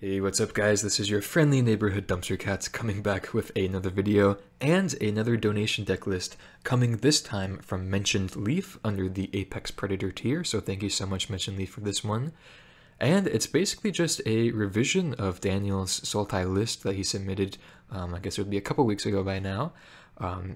Hey, what's up guys? This is your friendly neighborhood dumpster cat coming back with another video and another donation deck list coming this time from MentionedLeaf under the Apex Predator tier, so thank you so much MentionedLeaf for this one. And it's basically just a revision of Daniel's Sultai list that he submitted, I guess it would be a couple weeks ago by now,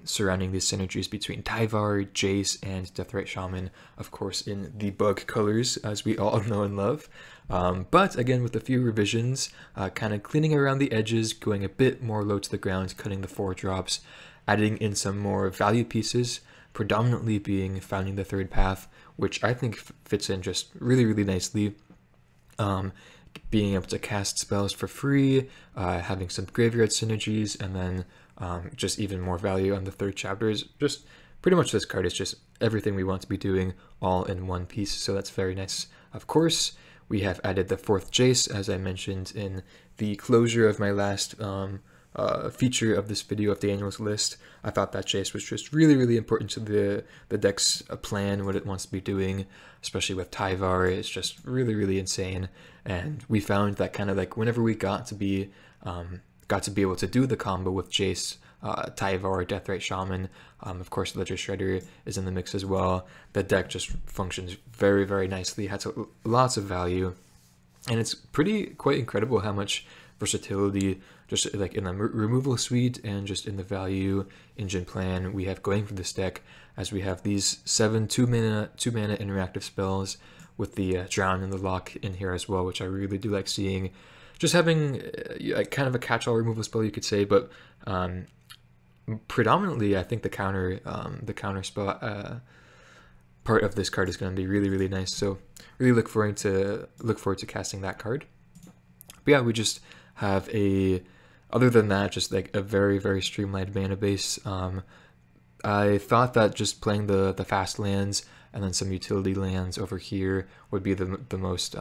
surrounding the synergies between Tyvar, Jace, and Deathrite Shaman, of course in the bug colors as we all know and love. But again, with a few revisions, kind of cleaning around the edges, going a bit more low to the ground, cutting the 4-drops, adding in some more value pieces, predominantly being Founding the Third Path, which I think fits in just really nicely. Being able to cast spells for free, having some graveyard synergies, and then just even more value on the third chapter is just pretty much this card is just everything we want to be doing all in one piece, so that's very nice. Of course, we have added the 4th Jace, as I mentioned in the closure of my last feature of this video of Daniel's list. I thought that Jace was just really important to the deck's plan, what it wants to be doing, especially with Tyvar. It's just really insane, and we found that kind of like whenever we got to be able to do the combo with Jace, Tyvar, Deathrite Shaman, of course Ledger Shredder is in the mix as well. The deck just functions very nicely, has lots of value, and it's quite incredible how much versatility just like in the removal suite and just in the value engine plan we have going for this deck, as we have these 7 2-mana interactive spells with the Drown and the Lock in here as well, which I really do like seeing. Just having kind of a catch-all removal spell, you could say, but predominantly I think the counter spell part of this card is going to be really nice. So really look forward to casting that card. But yeah, we just have other than that, just like a very streamlined mana base. I thought that just playing the fast lands and then some utility lands over here would be the most,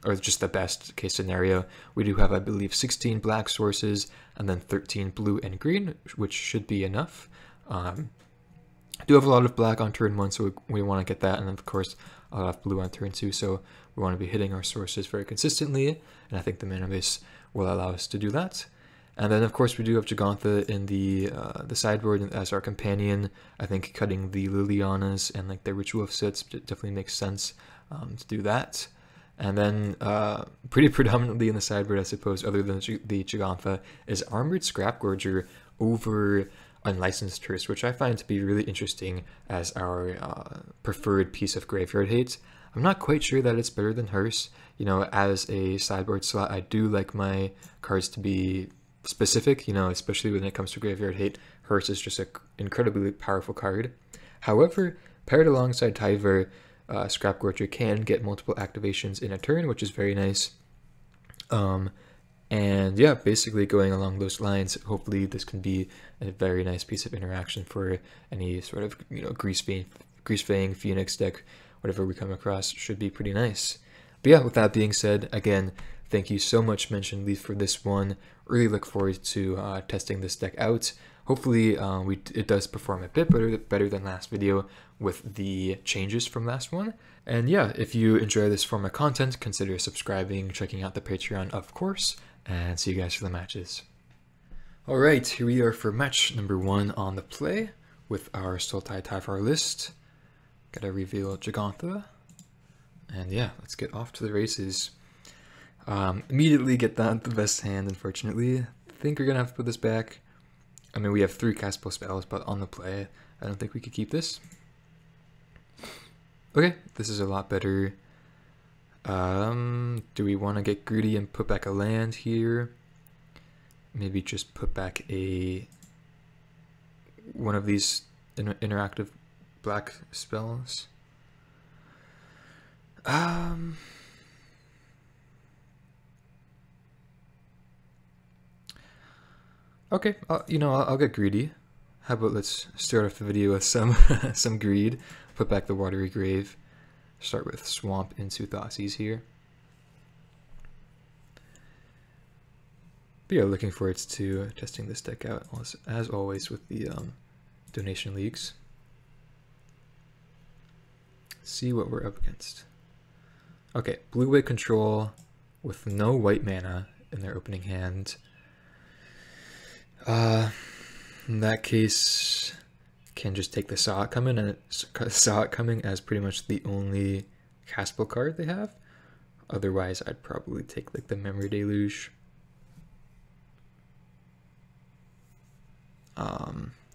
or just the best case scenario. We do have, I believe, 16 black sources and then 13 blue and green, which should be enough. Do have a lot of black on turn 1, so we want to get that, and then of course a lot of blue on turn 2, so we want to be hitting our sources very consistently, and I think the mana base will allow us to do that. And then of course we do have Jegantha in the sideboard as our companion. I think cutting the Lilianas and like the Ritual of Sits definitely makes sense to do that. And then pretty predominantly in the sideboard, I suppose, other than the Jegantha, is Armored Scrapgorger over Unlicensed Hearse, which I find to be really interesting as our preferred piece of graveyard hate. I'm not quite sure that it's better than Hearse. You know, as a sideboard slot, I do like my cards to be specific, you know, especially when it comes to graveyard hate. Hearse is just an incredibly powerful card. However, paired alongside Tyvar, Scrapgorger can get multiple activations in a turn, which is very nice. And yeah, basically going along those lines, hopefully this can be a very nice piece of interaction for any sort of, you know, Greasefang, Phoenix deck, whatever we come across should be pretty nice. But yeah, with that being said, again, thank you so much MentionedLeaf for this one. Really look forward to testing this deck out. Hopefully it does perform a bit better than last video with the changes from last one. And yeah, if you enjoy this form of content, consider subscribing, checking out the Patreon, of course, and see you guys for the matches. Alright, here we are for match number 1 on the play with our Sultai Tyvar list. Gotta reveal Jegantha. And yeah, let's get off to the races. Immediately get that the best hand, unfortunately. I think we're gonna have to put this back. I mean, we have 3 castable spells, but on the play, I don't think we could keep this. Okay, this is a lot better. Do we want to get greedy and put back a land here? Maybe just put back one of these interactive black spells. Okay, you know, I'll get greedy. How about let's start off the video with some some greed. Put back the Watery Grave. Start with Swamp into Thoughtseize here. But yeah, looking forward to testing this deck out as always with the donation leagues. See what we're up against. Okay, blue-white control, with no white mana in their opening hand. In that case, can just take the Saw It Coming, and Saw It Coming as pretty much the only castable card they have. Otherwise, I'd probably take like the Memory Deluge.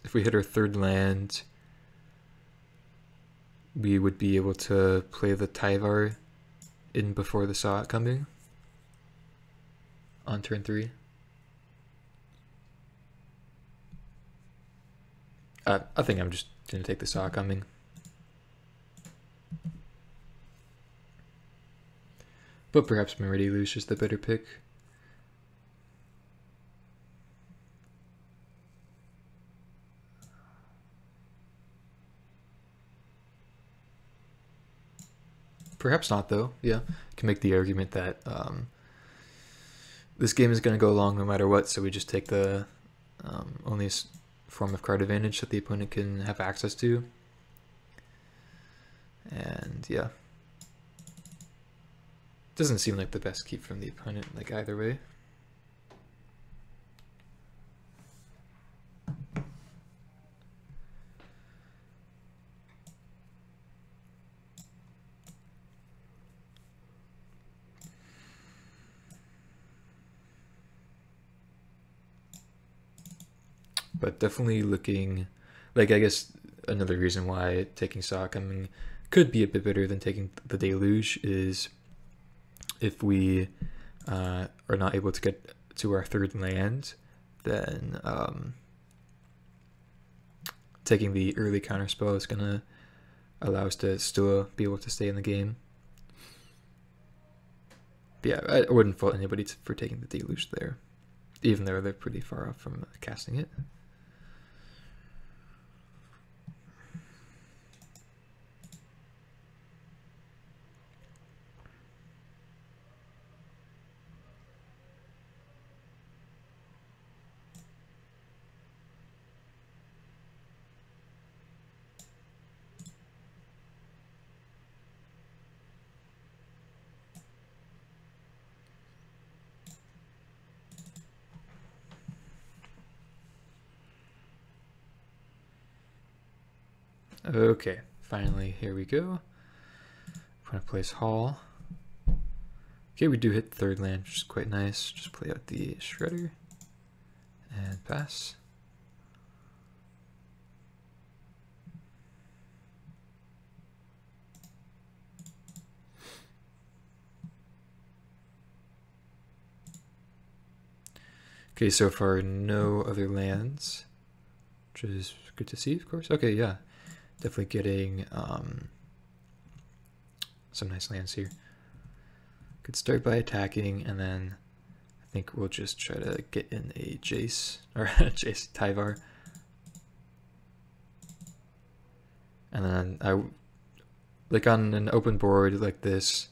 If we hit our third land, we would be able to play the Tyvar in before the Saw It Coming on turn 3. I think I'm just going to take the Saw It Coming. But perhaps Memory Deluge is the better pick. Perhaps not, though. Yeah, can make the argument that this game is going to go long no matter what, so we just take the only form of card advantage that the opponent can have access to. And yeah, doesn't seem like the best keep from the opponent, like either way. But definitely looking like, I guess another reason why taking Saw It Coming could be a bit better than taking the Deluge is if we are not able to get to our third land, then taking the early counterspell is going to allow us to still be able to stay in the game. But yeah, I wouldn't fault anybody for taking the Deluge there, even though they're pretty far off from casting it. Okay, finally, here we go. I'm going to place Hall. Okay, we do hit third land, which is quite nice. Just play out the Shredder and pass. Okay, so far no other lands, which is good to see, of course. Okay, yeah. Definitely getting some nice lands here. Could start by attacking, and then I think we'll just try to get in a Jace, or Jace Tyvar. And then like on an open board like this,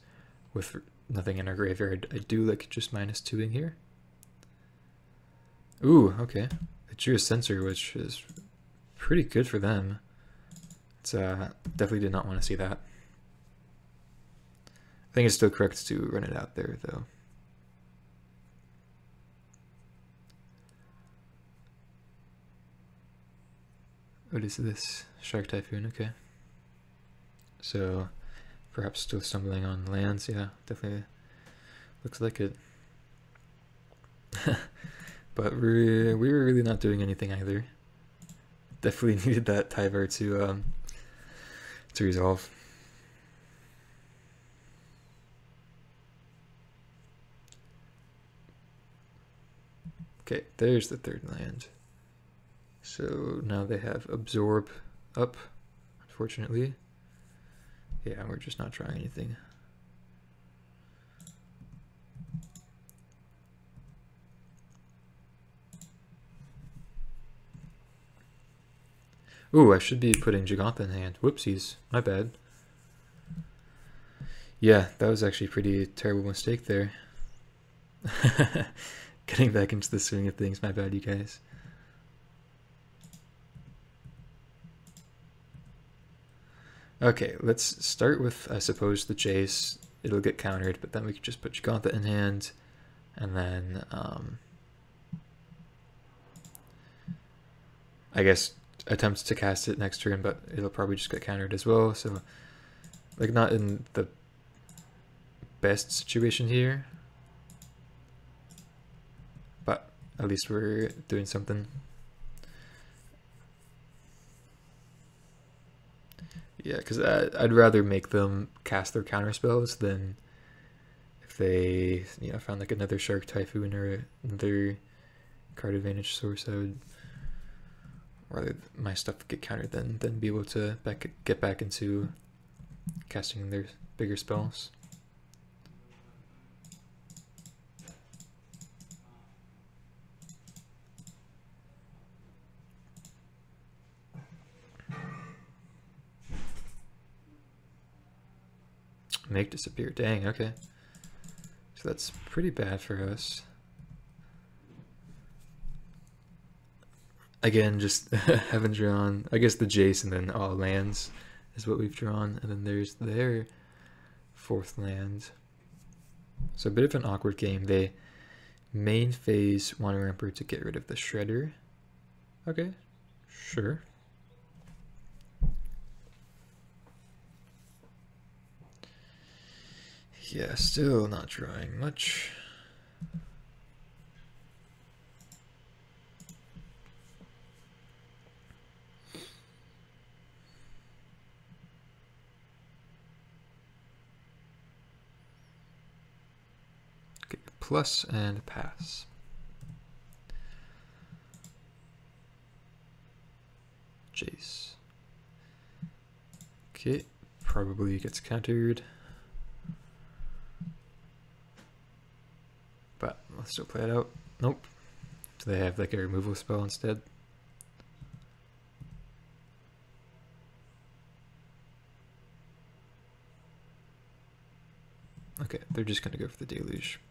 with nothing in our graveyard, I do like just -2ing here. Ooh, okay. I drew a Censor, which is pretty good for them. It's, definitely did not want to see that. I think it's still correct to run it out there, though. What is this? Shark Typhoon, okay. So, perhaps still stumbling on lands, yeah, definitely looks like it. But we were really not doing anything either. Definitely needed that Tyvar to resolve. Okay, there's the third land. So now they have Absorb up, unfortunately. Yeah, we're just not trying anything. Ooh, I should be putting Giganta in hand. Whoopsies, my bad. Yeah, that was actually a pretty terrible mistake there. Getting back into the swing of things, my bad, you guys. Okay, let's start with, I suppose, the Jace. it'll get countered, but then we could just put Giganta in hand, and then I guess attempt to cast it next turn, but it'll probably just get countered as well, so like not in the best situation here, but at least we're doing something. Yeah, because I'd rather make them cast their counter spells than if they, you know, found like another Shark Typhoon or another card advantage source. I would rather my stuff get countered than be able to get back into casting their bigger spells. Make disappear, dang, okay. So that's pretty bad for us. Again, just haven't drawn, I guess the Jace and then all lands is what we've drawn, and then there's their fourth land. So a bit of an awkward game. They main phase Wandering Emperor to get rid of the Shredder. Okay, sure. Yeah, still not drawing much. Okay, plus and pass. Jace. Okay, probably gets countered. But let's still play it out. Nope. So they have like a removal spell instead. Okay, they're just gonna go for the Deluge.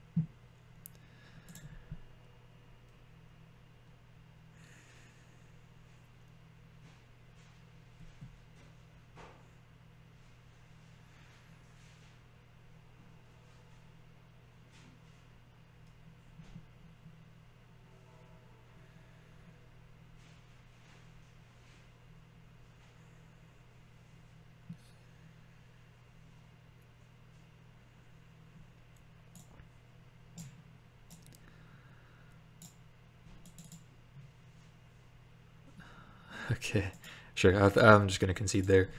Okay, sure. I'm just gonna concede there.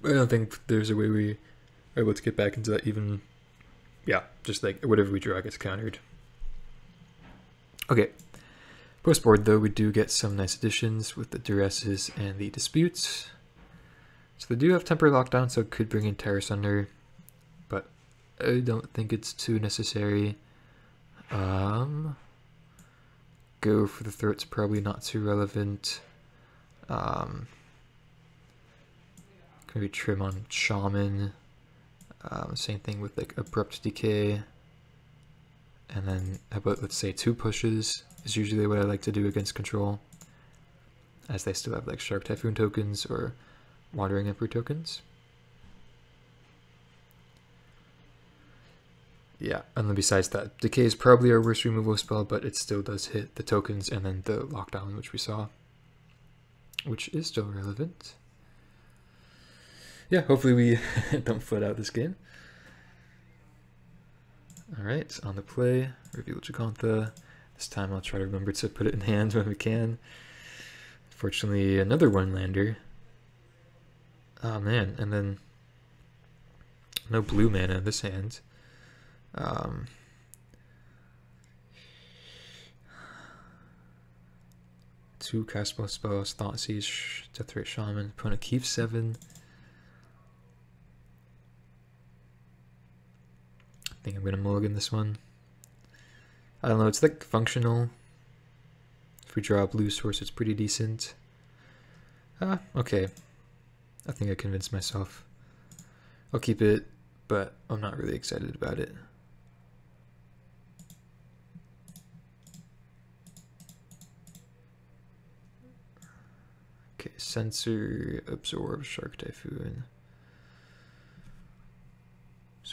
I don't think there's a way we are able to get back into that even. Yeah, just like whatever we draw gets countered. Okay. Post board though, we do get some nice additions with the Duresses and the Disputes. So they do have Temper Lockdown, so it could bring in Terror Sunder, but I don't think it's too necessary. Go for the Throat's probably not too relevant. Maybe trim on Shaman. Same thing with like Abrupt Decay. And then how about, let's say, 2 pushes is usually what I like to do against control, as they still have like Shark Typhoon tokens or Wandering Emperor tokens. Yeah, and then besides that, Decay is probably our worst removal spell, but it still does hit the tokens and then the lockdown, which we saw, which is still relevant. Yeah, hopefully we don't flood out this game. Alright, on the play, reveal Giganta. This time I'll try to remember to put it in hand when we can. Fortunately, another one-lander. Oh man, and then no blue mana in this hand. Two castable spells, Thoughtseize, Deathrite Shaman, opponent keeps 7. I think I'm gonna mulligan this one. I don't know, it's like functional. If we draw a blue source, it's pretty decent. Okay. I think I convinced myself. I'll keep it, but I'm not really excited about it. Okay, Censor, Absorb, Shark Typhoon.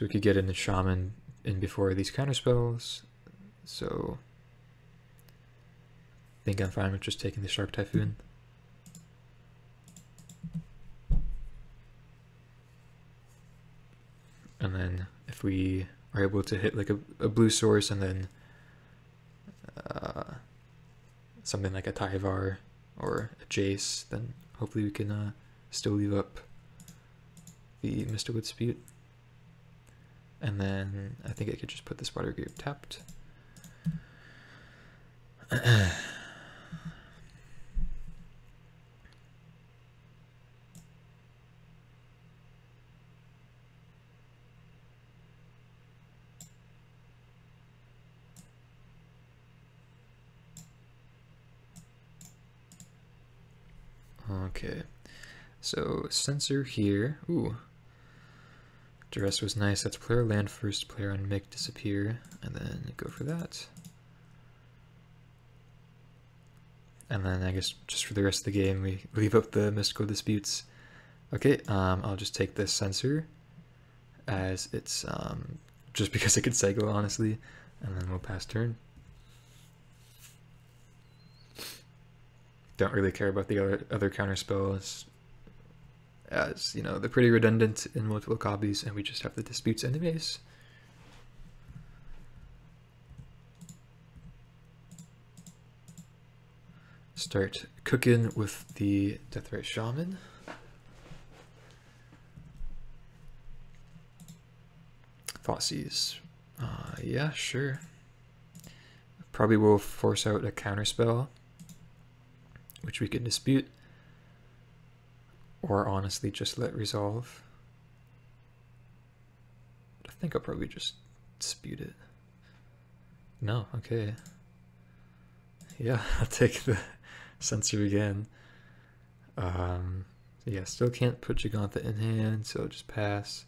So we could get in the Shaman in before these counter spells. So I think I'm fine with just taking the Shark Typhoon. And then if we are able to hit like a blue source and then something like a Tyvar or a Jace, then hopefully we can still leave up the Mistwood Dispute. And then I think I could just put this Water Grave tapped. Okay, so Censor here. Ooh. Duress was nice. That's player land first, player on make disappear, and then go for that. And then I guess just for the rest of the game, we leave up the Mystical Disputes. Okay, I'll just take this Censor as it's just because it could cycle, honestly, and then we'll pass turn. Don't really care about the other counter spells, as you know they're pretty redundant in multiple copies, and we just have the Disputes anyways. Start cooking with the Deathrite Shaman. Thoughtseize. Yeah, sure. Probably will force out a counter spell, which we can dispute, or honestly just let resolve. I think I'll probably just dispute it. No, okay. Yeah, I'll take the Censor again. Yeah, still can't put Gigantha in hand, so I'll just pass.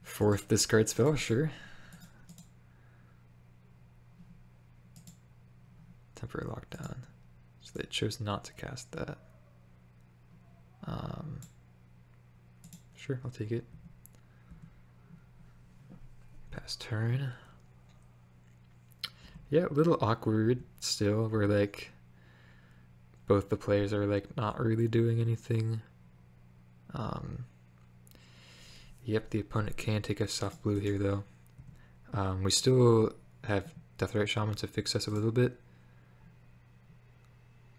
Fourth discard spell, sure. Temporary lockdown. So they chose not to cast that. Sure, I'll take it. Pass turn. Yeah, a little awkward still, where like both the players are like not really doing anything. Yep, the opponent can take a soft blue here though. We still have Deathrite Shaman to fix us a little bit.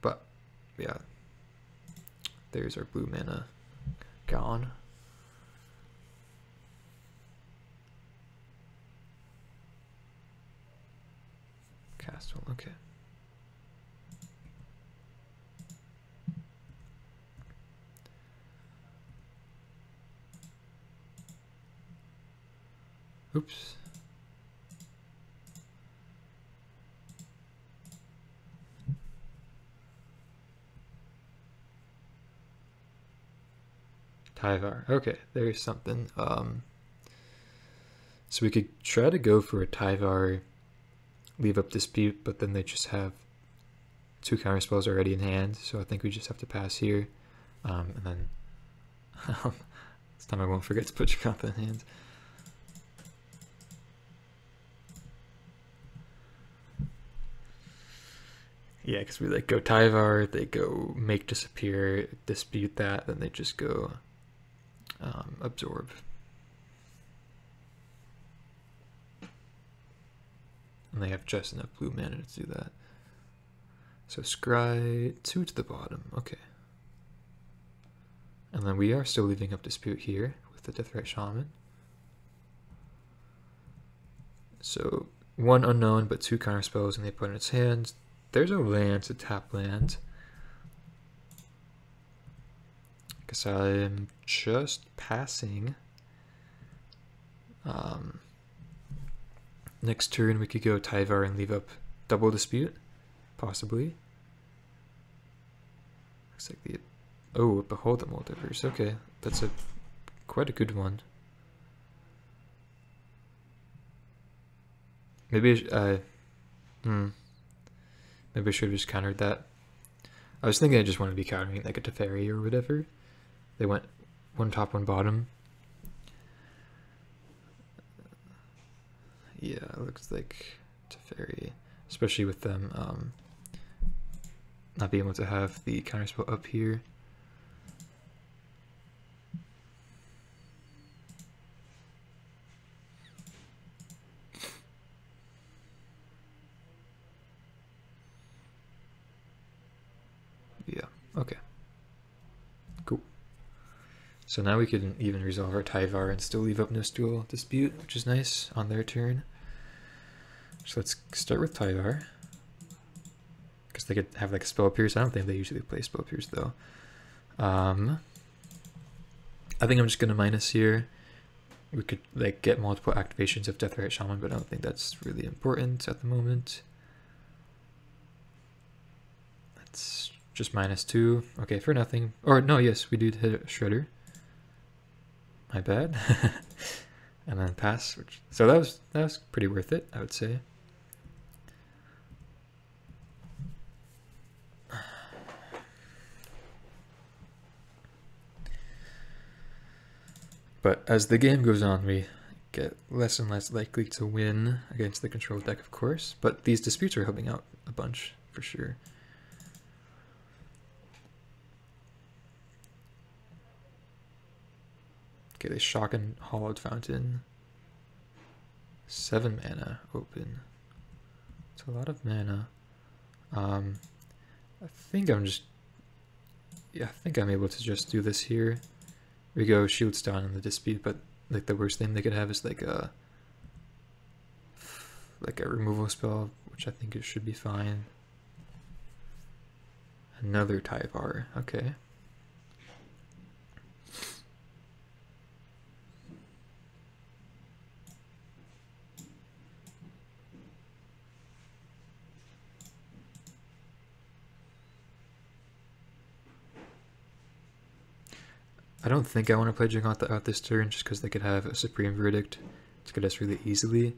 But yeah, there's our blue mana gone. Castle, okay. Oops. Tyvar. Okay, there's something. So we could try to go for a Tyvar, leave up Dispute, but then they just have two counter spells already in hand, so I think we just have to pass here. And then this time I won't forget to put Gigantha in hand. Yeah, because we like go Tyvar, they go make disappear, dispute that, then they just go absorb. And they have just enough blue mana to do that. So scry 2 to the bottom, okay. And then we are still leaving up dispute here with the Deathrite Shaman. So one unknown but two counter spells in the opponent's hand. There's a land to tap land. Guess I'm just passing. Next turn we could go Tyvar and leave up double dispute, possibly. Looks like the Oh, Behold the Multiverse. Okay, that's quite a good one. Maybe maybe I should have just countered that. I was thinking I just wanted to be countering like a Teferi or whatever. They went one top, one bottom. Yeah, it looks like Teferi, especially with them not being able to have the counterspell up here. Yeah, okay. Cool. So now we can even resolve our Tyvar and still leave up no dual dispute, which is nice on their turn. So let's start with Tyvar. Because they could have like a Spell Pierce. I don't think they usually play Spell Pierce though. I think I'm just gonna minus here. We could like get multiple activations of Deathrite Shaman, but I don't think that's really important at the moment. Let's just -2. Okay, for nothing. Or no, yes, we do hit a Shredder. My bad. And then pass. So that was pretty worth it, I would say. But as the game goes on, we get less and less likely to win against the control deck, of course. But these disputes are helping out a bunch, for sure. Okay, they shock and Hollowed Fountain. 7 mana open. It's a lot of mana. I think I'm able to just do this here. We go Shields down in the dispute, but like the worst thing they could have is like a removal spell, which I think it should be fine. Another Tyvar, okay. I don't think I want to play Juggernaut out this turn just because they could have a Supreme Verdict to get us really easily.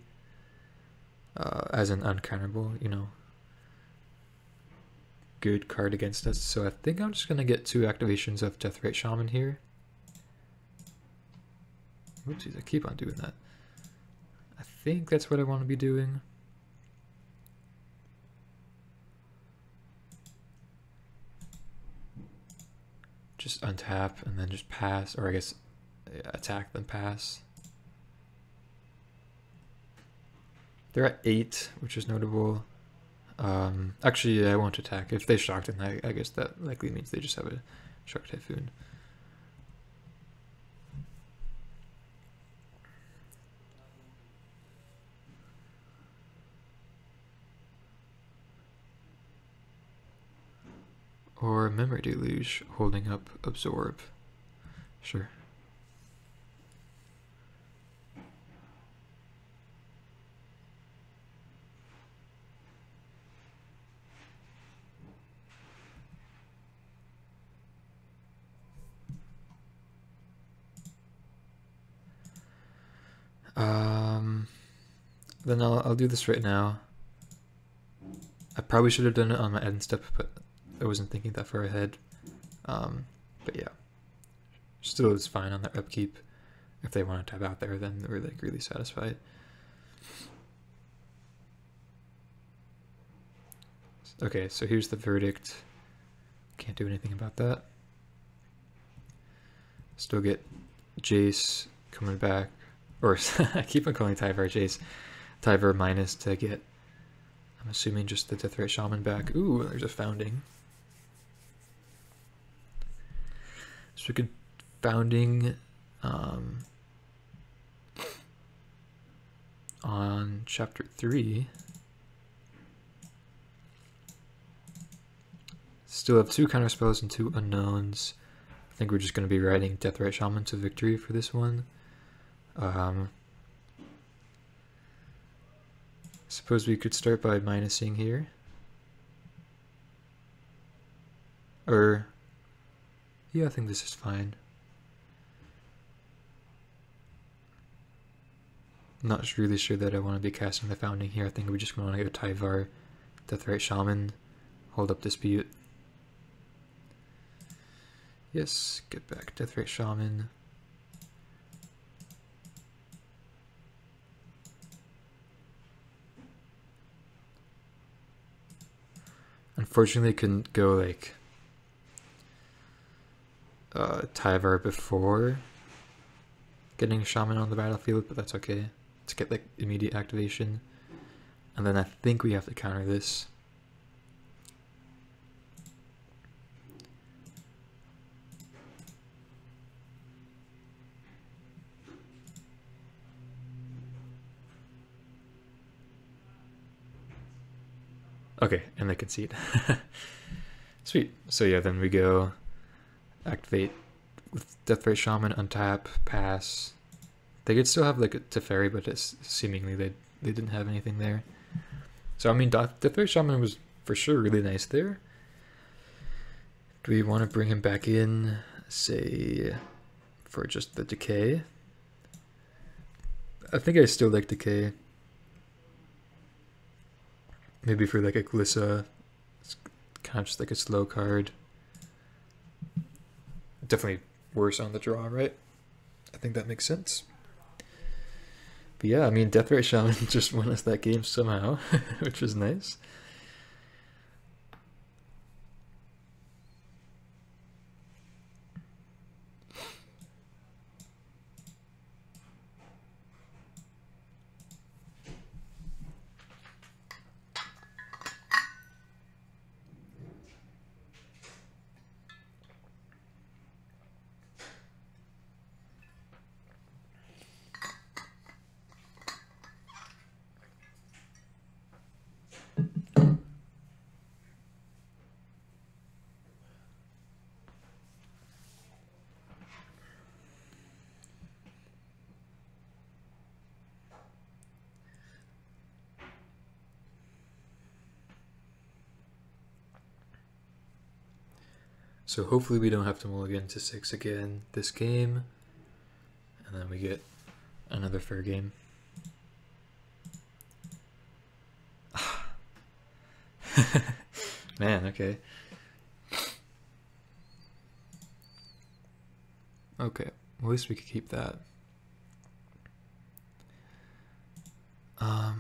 As an uncounterable, you know, good card against us. So I think I'm just going to get 2 activations of Deathrite Shaman here. Oopsies, I keep on doing that. I think that's what I want to be doing. Just untap and then just pass, or I guess attack then pass. They're at 8, which is notable. Actually, I won't attack. If they shocked, then I guess that likely means they just have a Shock Typhoon. Or Memory Deluge, holding up Absorb. Sure. Then I'll do this right now. I probably should have done it on my end step, but I wasn't thinking that far ahead. But yeah, still it's fine on their upkeep. If they want to tap out there, then we're like really satisfied. Okay, so here's the verdict. Can't do anything about that. Still get Jace coming back, or I keep on calling Tyvar Jace. Tyvar minus to get, I'm assuming, just the Deathrite Shaman back. Ooh, there's a Founding. So we could Founding on chapter 3. Still have 2 counter spells and 2 unknowns. I think we're just going to be riding Deathrite Shaman to victory for this one. Suppose we could start by minusing here. Or, Yeah, I think this is fine. Not really sure that I want to be casting the Founding here. I think we just want to go Tyvar, Deathrite Shaman, hold up Dispute. Yes, get back Deathrite Shaman. Unfortunately, couldn't go like Tyvar before getting Shaman on the battlefield, but that's okay. Let's get like immediate activation. And then I think we have to counter this. Okay, and they concede. Sweet. So yeah, then we go activate with Deathrite Shaman, untap, pass. They could still have like a Teferi, but it's seemingly they didn't have anything there. So I mean, Deathrite Shaman was for sure really nice there. Do we want to bring him back in, say, for just the decay? I think I still like decay. Maybe for like a Glissa, it's kind of just like a slow card. Definitely worse on the draw, right? I think that makes sense. But yeah, I mean, Deathrite Shaman just won us that game somehow, which was nice. So hopefully we don't have to mulligan to 6 again this game, and then we get another fair game. Man, okay. Okay, well, at least we could keep that. I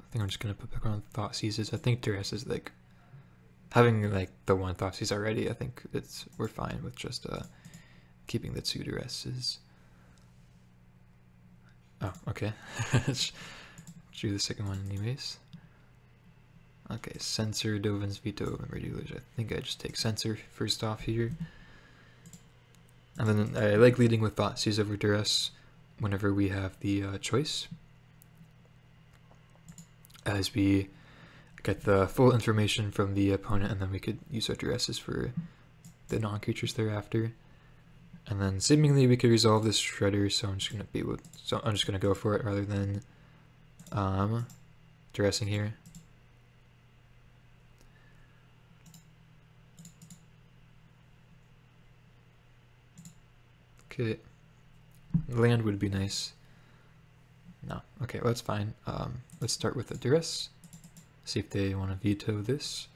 think I'm just gonna put back on Thought Seizes. I think Duress is like having like the one Thought Seize already. I think we're fine with just keeping the 2 Duresses. Oh, okay. Do the second one anyways. Okay, Censor, Dovin's Veto, Memory Dealers. I think I just take Censor first off here. And then I like leading with Thought Seize over Duress whenever we have the choice, as we get the full information from the opponent, and then we could use our Duresses for the non-creatures thereafter. And then seemingly we could resolve this Shredder, so I'm just gonna go for it rather than Duressing here. Okay, land would be nice. No, okay, well, that's fine. Let's start with the Duress. See if they want to veto this.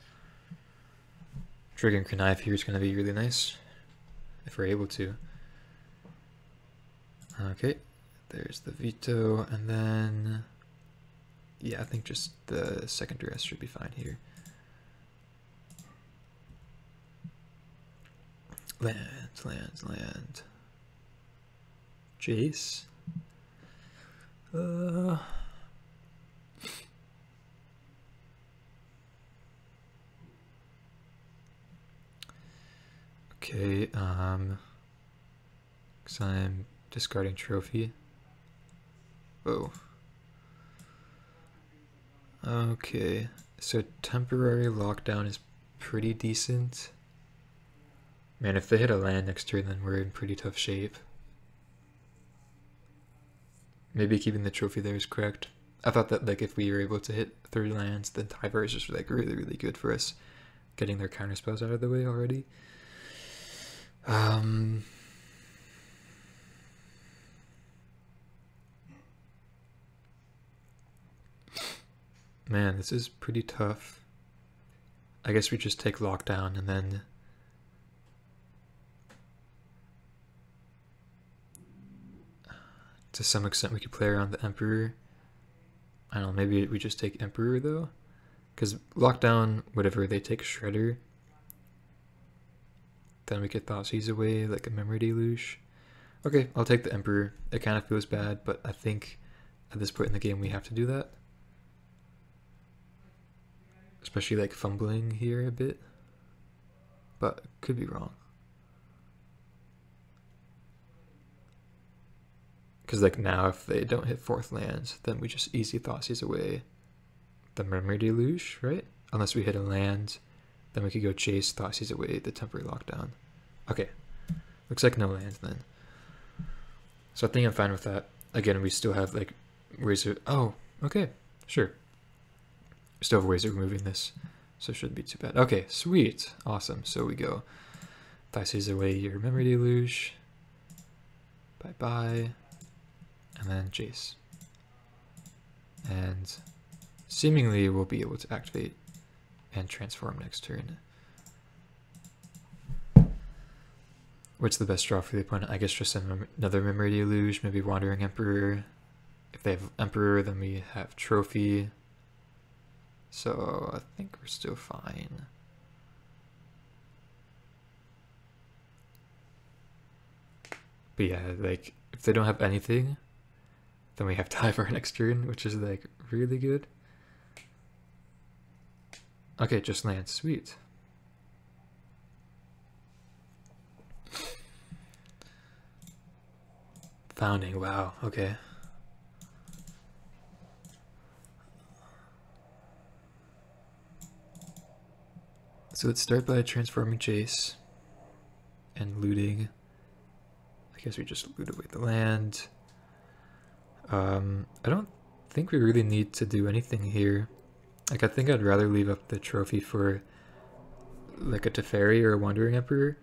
Triggering Connive here is going to be really nice, if we're able to. Okay, there's the veto, and then, yeah, I think just the second Duress should be fine here. Land. Jace. Okay, because I'm discarding Trophy. Oh. Okay, so temporary lockdown is pretty decent. Man, if they hit a land next turn, then we're in pretty tough shape. Maybe keeping the Trophy there is correct. I thought that like if we were able to hit 3 lands, then Tyvar is just like really good for us, getting their counter spells out of the way already. Um, Man, this is pretty tough. I guess we just take lockdown and then to some extent we could play around the Emperor. I don't know, maybe we just take Emperor though? Because lockdown, whatever, they take Shredder. Then we get Thoughtseize away, like a Memory Deluge. Okay, I'll take the Emperor. It kind of feels bad, but I think at this point in the game we have to do that. Especially like fumbling here a bit. But could be wrong. Because like now if they don't hit 4th land, then we just easy Thoughtseize away the Memory Deluge, right? Unless we hit a land, then we could go chase Thoughtseize away the temporary lockdown. Okay, looks like no lands then. So I think I'm fine with that. Again, we still have like Razor. Oh, okay, sure. We still have ways of removing this, so it shouldn't be too bad. Okay, sweet, awesome. So we go Thoughtseize away your Memory Deluge. Bye bye. And then Jace. And seemingly we'll be able to activate and transform next turn. What's the best draw for the opponent? I guess just another Memory Deluge, maybe Wandering Emperor. If they have Emperor, then we have Trophy. So I think we're still fine. But yeah, like if they don't have anything, then we have Tyvar next turn, which is like really good. Okay, just land, sweet. Founding, wow, okay. So let's start by transforming Jace and looting. I guess we just loot away the land. I don't think we really need to do anything here. Like I think I'd rather leave up the trophy for like a Teferi or a Wandering Emperor.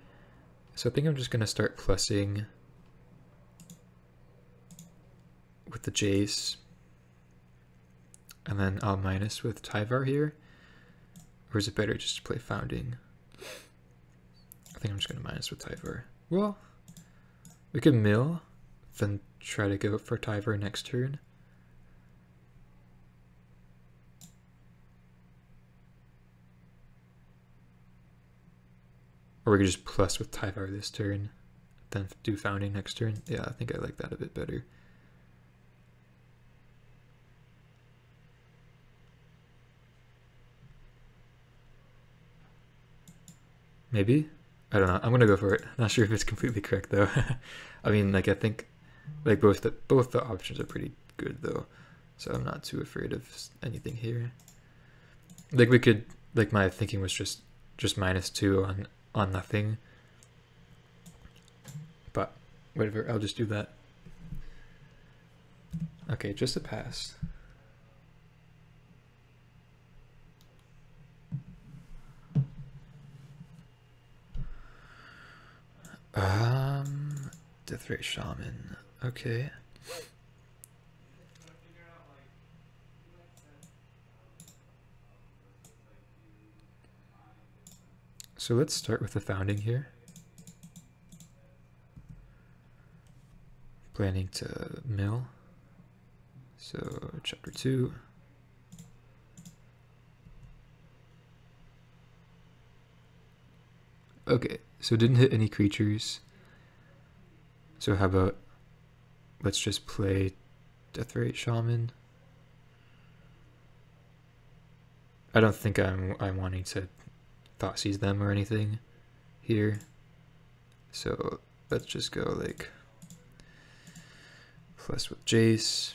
So I think I'm just gonna start plussing with the Jace. And then I'll minus with Tyvar here. Or is it better just to play Founding? I think I'm just gonna minus with Tyvar. Well, we could mill, then try to go for Tyvar next turn. Or we could just plus with Tyvar this turn, then do Founding next turn. Yeah, I think I like that a bit better. Maybe? I don't know. I'm gonna go for it. Not sure if it's completely correct though. I mean, like I think like both the options are pretty good though, so I'm not too afraid of anything here. Like we could, like my thinking was just -2 on nothing, but whatever. I'll just do that. Okay, just a pass. Deathray Shaman. Okay. So let's start with the Founding here. Planning to mill. So chapter 2. Okay, so it didn't hit any creatures. So how about let's just play Deathray Shaman. I don't think I'm wanting to Thoughtseize them or anything here. So let's just go like plus with Jace.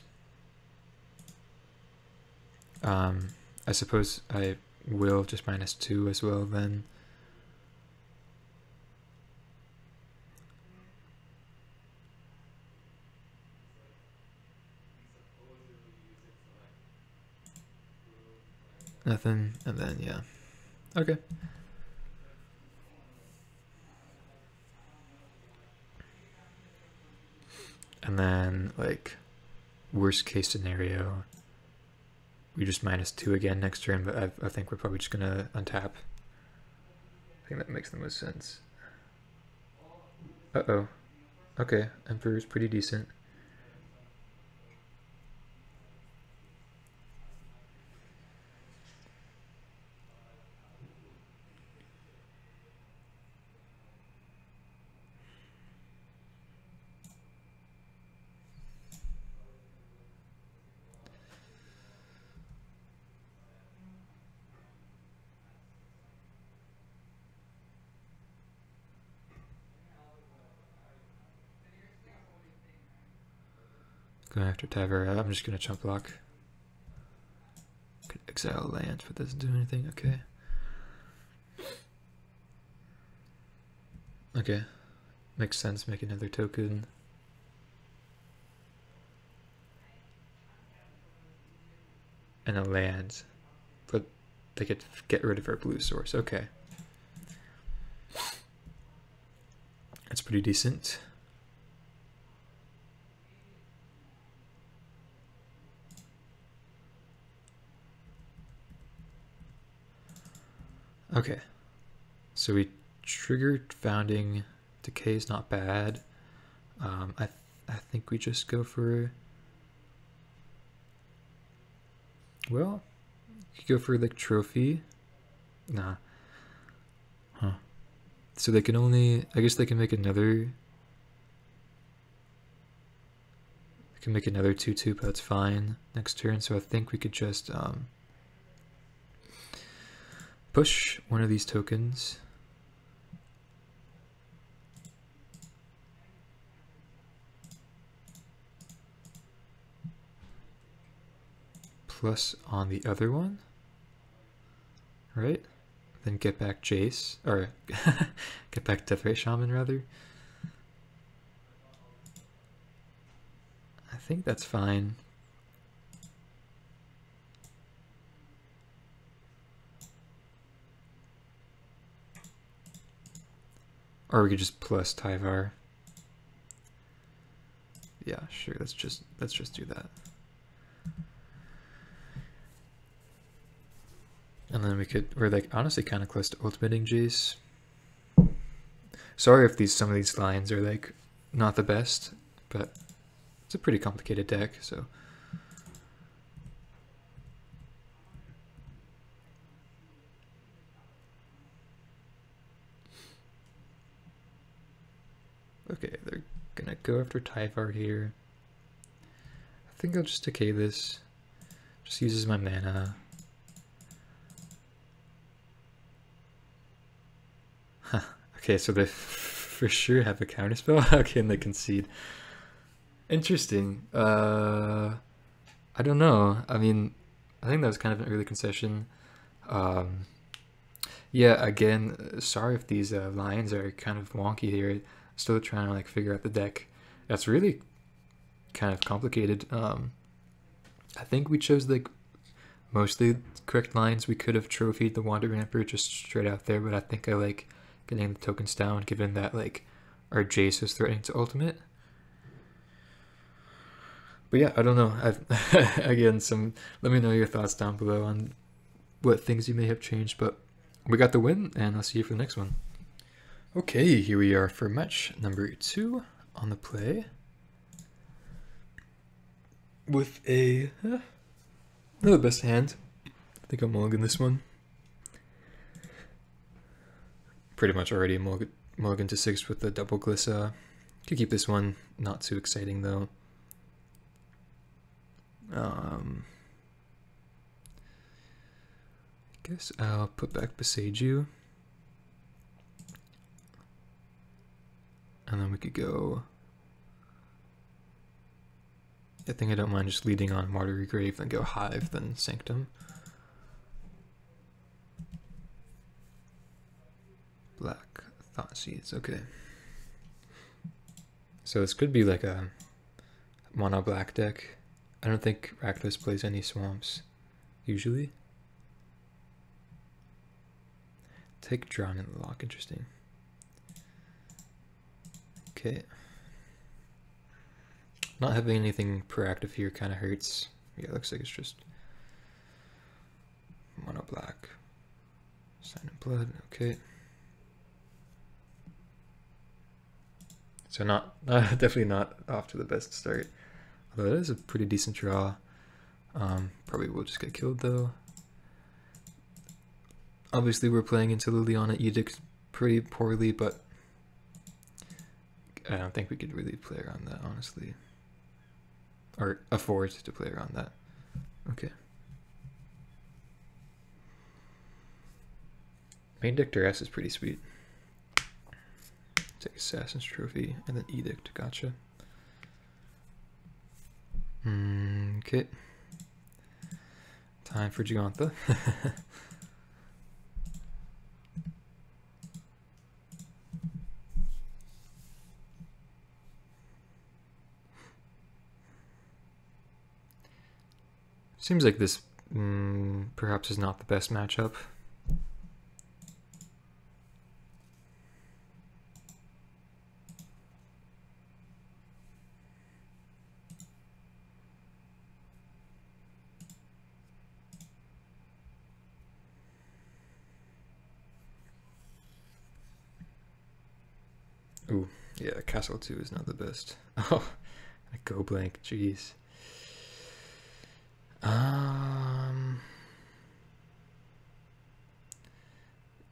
I suppose I will just -2 as well then. Nothing, and then yeah. Okay. And then, like, worst case scenario, we just -2 again next turn, but I think we're probably just gonna untap. I think that makes the most sense. Uh-oh. Okay, Emperor's pretty decent. Going after Tavera, I'm just gonna chump block. Could exile land, but doesn't do anything. Okay. Okay. Makes sense, make another token. And a land. But they could get rid of our blue source. Okay. That's pretty decent. Okay, so we triggered Founding. Decay is not bad. I think we just go for, well, you could go for like Trophy. Nah. Huh. So they can only, I guess they can make another. They can make another 2/2, but that's fine next turn. So I think we could just push one of these tokens. Plus on the other one. Right? Then get back Jace. Or get back Teferi Shaman rather. I think that's fine. Or we could just plus Tyvar. Yeah, sure. Let's just do that. And then we're like honestly kind of close to ultimating Jace. Sorry if some of these lines are like not the best, but it's a pretty complicated deck, so. Okay, they're gonna go after Tyvar here. I think I'll just decay this. Just uses my mana. Huh. Okay, so they for sure have a counterspell. Okay, and they concede. Interesting. I don't know. I mean, I think that was kind of an early concession. Yeah, again, sorry if these lines are kind of wonky here. Still trying to like figure out the deck. That's really kind of complicated. I think we chose like mostly correct lines. We could have trophied the Wandering Emperor just straight out there, but I think I like getting the tokens down given that like our Jace is threatening to ultimate. But yeah, I don't know. Again, let me know your thoughts down below on what things you may have changed, but we got the win, and I'll see you for the next one. Okay, here we are for match number 2 on the play. With a not the best hand. I think I'll mulligan this one. Pretty much already mulligan to 6 with the double Glissa. Could keep this one, not too exciting though. I guess I'll put back Beseiju. And then we could go. I think I don't mind just leading on Martyr Grave, then go Hive, then Sanctum. Black Thought Seeds, okay. So this could be like a mono black deck. I don't think Rakdos plays any swamps, usually. Take Drown in the Lock, interesting. Okay. Not having anything proactive here kind of hurts. Yeah, it looks like it's just mono black. Sign of blood, okay. So not definitely not off to the best start. Although it is a pretty decent draw. Probably will just get killed though. Obviously we're playing into Liliana Edict pretty poorly, but I don't think we could really play around that, honestly. Or afford to play around that. Okay. Main deck Duress is pretty sweet. Take Assassin's Trophy and then Edict, gotcha. Okay. Time for Gigantha. Seems like this perhaps is not the best matchup. Ooh, yeah, Castle 2 is not the best. Oh, I go blank, jeez.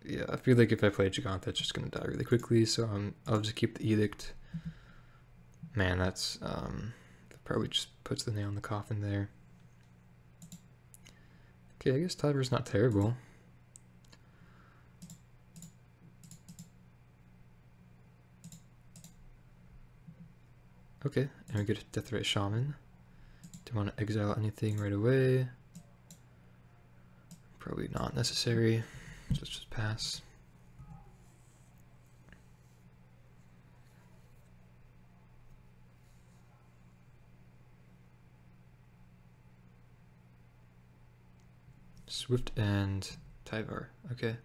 Yeah, I feel like if I play Gigantha, it's just gonna die really quickly, so I'll just keep the Edict. Man, that's that probably just puts the nail in the coffin there. Okay, I guess Tiber's not terrible. Okay, and we get a Deathrite Shaman. Do you want to exile anything right away? Probably not necessary. So let's just pass. Swift and Tyvar, okay.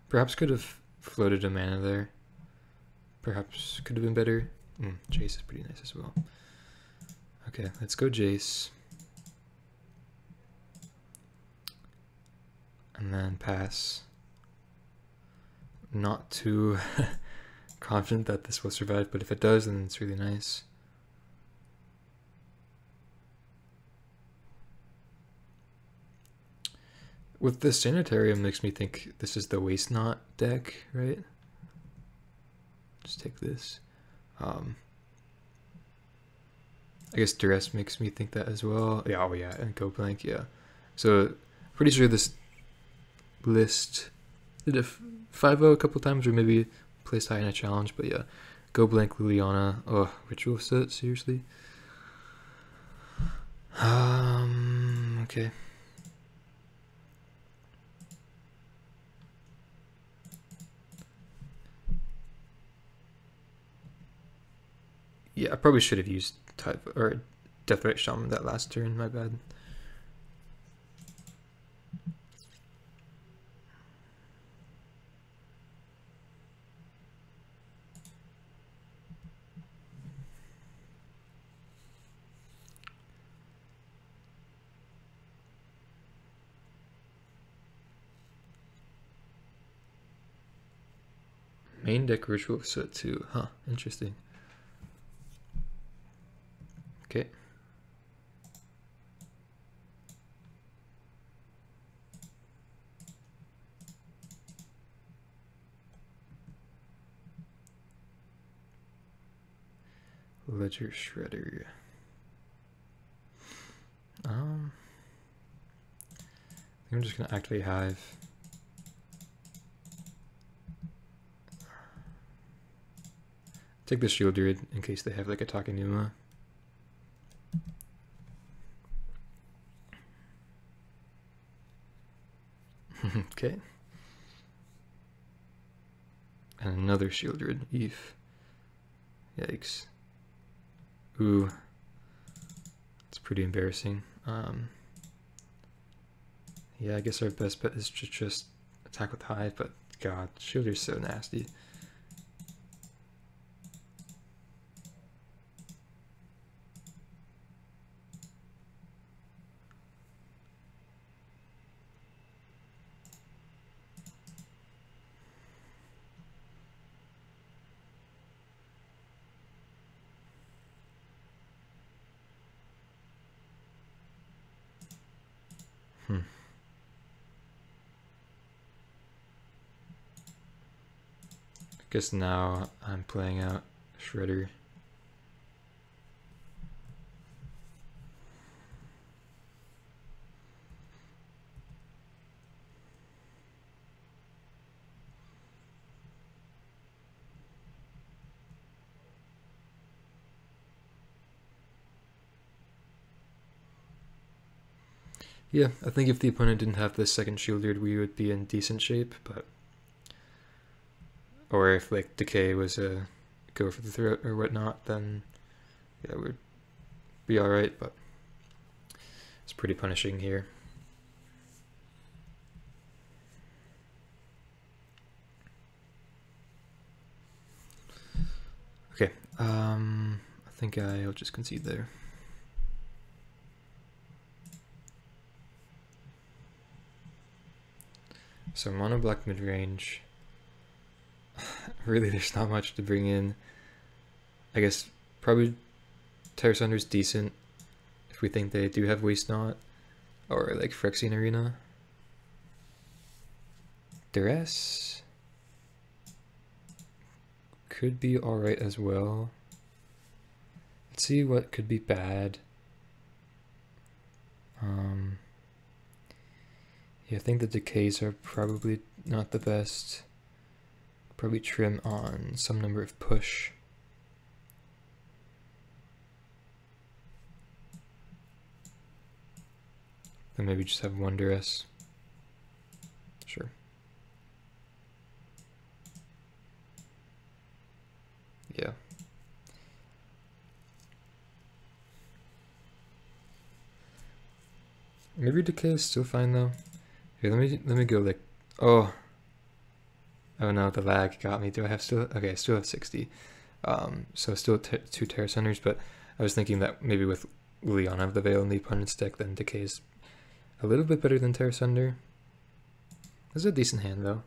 Perhaps could have floated a mana there. Perhaps could have been better. Jace is pretty nice as well. Okay, let's go Jace. And then pass. Not too confident that this will survive, but if it does, then it's really nice. With the Sanitarium makes me think this is the Waste Not deck, right? Just take this. I guess Duress makes me think that as well. Yeah, oh yeah, and Go Blank, yeah. So pretty sure this list did a 5-0 a couple times, or maybe placed high in a challenge, but yeah. Go Blank, Liliana. Oh, Ritual Set, seriously? Okay. Yeah, I probably should have used Deathrite Shaman that last turn, my bad. Main deck Ritual Set 2, huh, interesting. Okay. Ledger Shredder. I think I'm just gonna activate Hive. Take the Shield Druid in case they have like a Takenuma. Okay. And another Shield Druid, Eve. Yikes. Ooh. It's pretty embarrassing. Yeah, I guess our best bet is to just attack with Hive, but god, Shield is so nasty. Guess now I'm playing out Shredder. Yeah, I think if the opponent didn't have this second Shieldred, we would be in decent shape, but... Or if, like, Decay was a go for the throat or whatnot, then, yeah, we'd be alright, but it's pretty punishing here. Okay, I think I'll just concede there. So mono black mid-range. Really, there's not much to bring in. I guess probably Terra Sunder's decent if we think they do have Waste Not, or like Phyrexian Arena. Duress could be alright as well. Let's see what could be bad. Yeah, I think the decays are probably not the best. Probably trim on some number of push. Then maybe just have one duress. Sure. Yeah. Maybe decay is still fine though. Here, let me go like, oh no, the lag got me. Do I have still? Okay, I still have 60. So still 2 Terra Centers, but I was thinking that maybe with Liliana of the Veil in the opponent's deck, then decay is a little bit better than Terra Sunder. This is a decent hand though.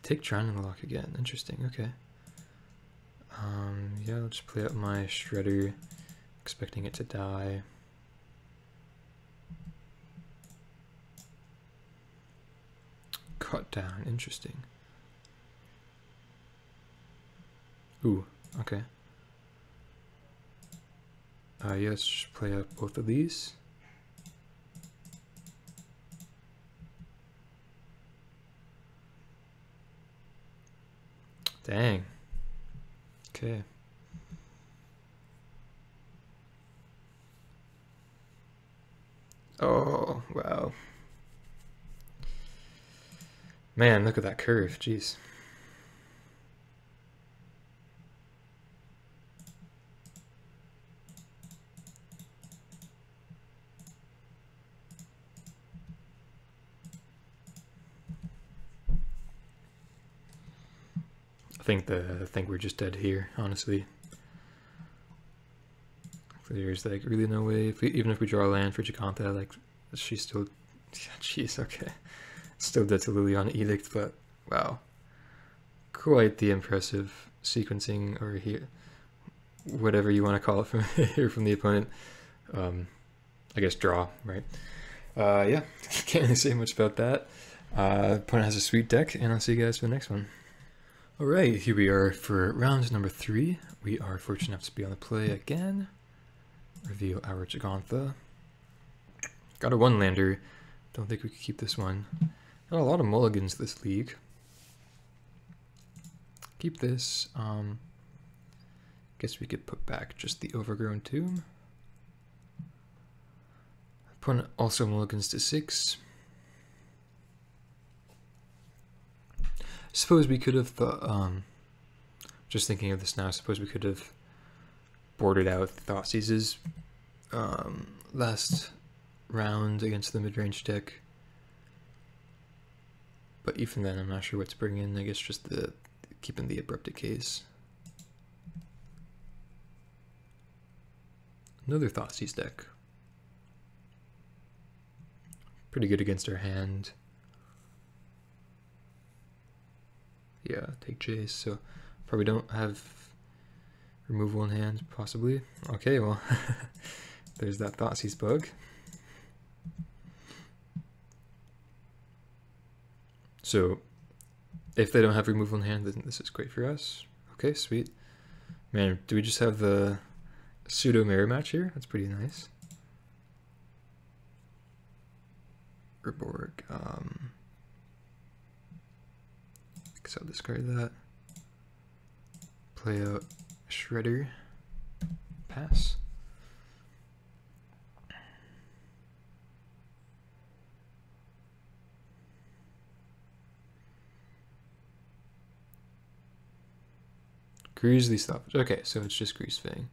Take Drown in the lock again. Interesting. Okay. Yeah, I'll just play out my Shredder, expecting it to die. Cut down. Interesting. Ooh. Okay. Yeah, let's just play out both of these. Dang. Okay. Oh, wow. Man, look at that curve. Jeez. I think we're just dead here, honestly. There's like really no way. Even if we draw a land for Giganta, like she's still, yeah, jeez, okay, still dead to Liliana Edict, but wow, quite the impressive sequencing, or here, whatever you want to call it from here from the opponent. I guess draw, right? Yeah, can't really say much about that. Opponent has a sweet deck, and I'll see you guys for the next one. Alright, here we are for round number 3. We are fortunate enough to be on the play again. Reveal our Gigantha. Got a 1-lander. Don't think we could keep this one. Got a lot of mulligans this league. Keep this. Guess we could put back just the Overgrown Tomb. Opponent also mulligans to 6. Suppose we could have thought, just thinking of this now, suppose we could have boarded out Thoughtseizes last round against the mid-range deck. But even then, I'm not sure what to bring in. I guess just keeping the Abrupt Decays. Another Thoughtseize deck. Pretty good against our hand. Yeah, take Jace, so probably don't have removal in hand, possibly. Okay, well, there's that Thoughtseize bug. So, if they don't have removal in hand, then this is great for us. Okay, sweet. Man, do we just have the pseudo mirror match here? That's pretty nice. Urborg. I guess I'll discard that. Play out Shredder. Pass. Greasely stoppage. Okay, so it's just Greasefang.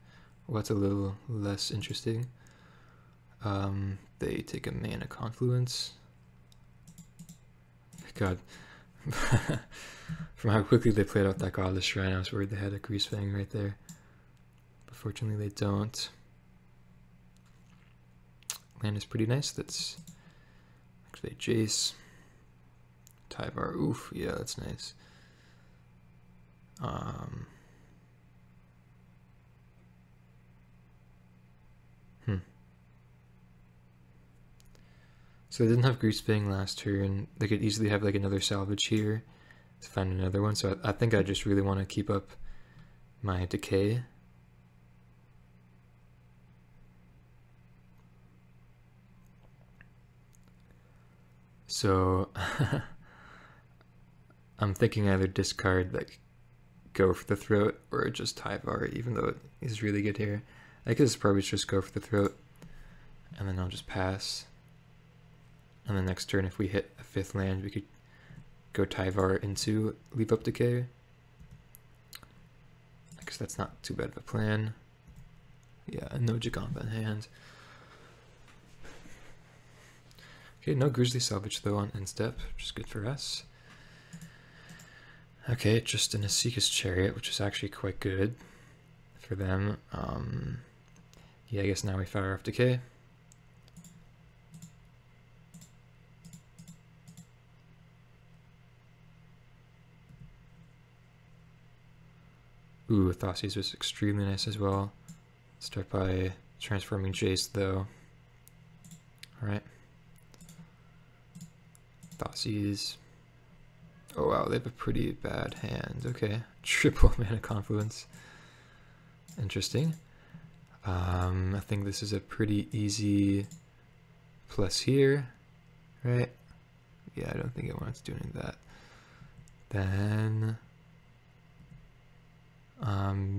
Well, that's a little less interesting. They take a mana confluence. God. From how quickly they played out that Godless Shrine, I was worried they had a Greasefang right there. But fortunately they don't. Land is pretty nice. That's actually Jace. Tyvar. Oof, yeah, that's nice. So they didn't have Greasefang last turn. They could easily have like another salvage here to find another one. So I think I just really want to keep up my decay. So I'm thinking either discard, like go for the throat, or just Tyvar, even though it is really good here. I guess probably just go for the throat, and then I'll just pass. And the next turn, if we hit a 5th land, we could go Tyvar into Leave Up Decay. I guess that's not too bad of a plan. Yeah, no Jagamba in hand. Okay, no Grizzly Salvage though on end step, which is good for us. Okay, just an Asika's Chariot, which is actually quite good for them. Yeah, I guess now we fire off Decay. Ooh, Thoughtseize was extremely nice as well. Start by transforming Jace though. Alright. Thoughtseize. Oh wow, they have a pretty bad hand. Okay. Triple mana confluence. Interesting. I think this is a pretty easy plus here, right? Yeah, I don't think it wants doing that. Then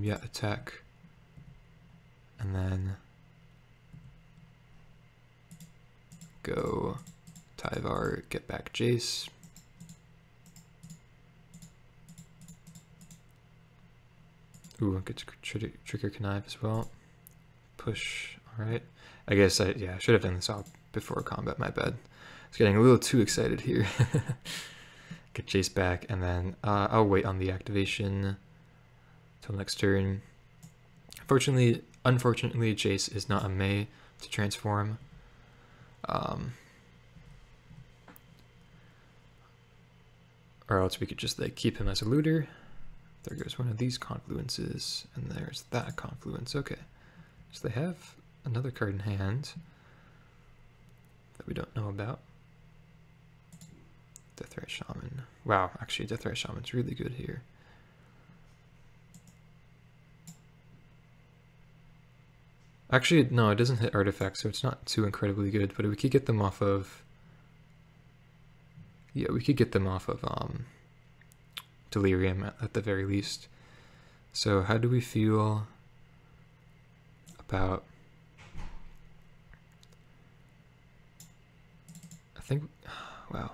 yeah, attack. And then go Tyvar, get back Jace. Ooh, I get to trigger Connive as well. Push, alright. I guess I should have done this all before combat, my bad. I was getting a little too excited here. Get Jace back, and then I'll wait on the activation till next turn. Unfortunately, Jace is not a May to transform. Or else we could just like keep him as a looter. There goes one of these confluences, and there's that confluence. Okay, so they have another card in hand that we don't know about. Deathray Shaman. Wow, actually Deathray Shaman's really good here. Actually, no, it doesn't hit artifacts, so it's not too incredibly good, but we could get them off of... Yeah, we could get them off of Delirium at the very least. So how do we feel about... I think... Wow.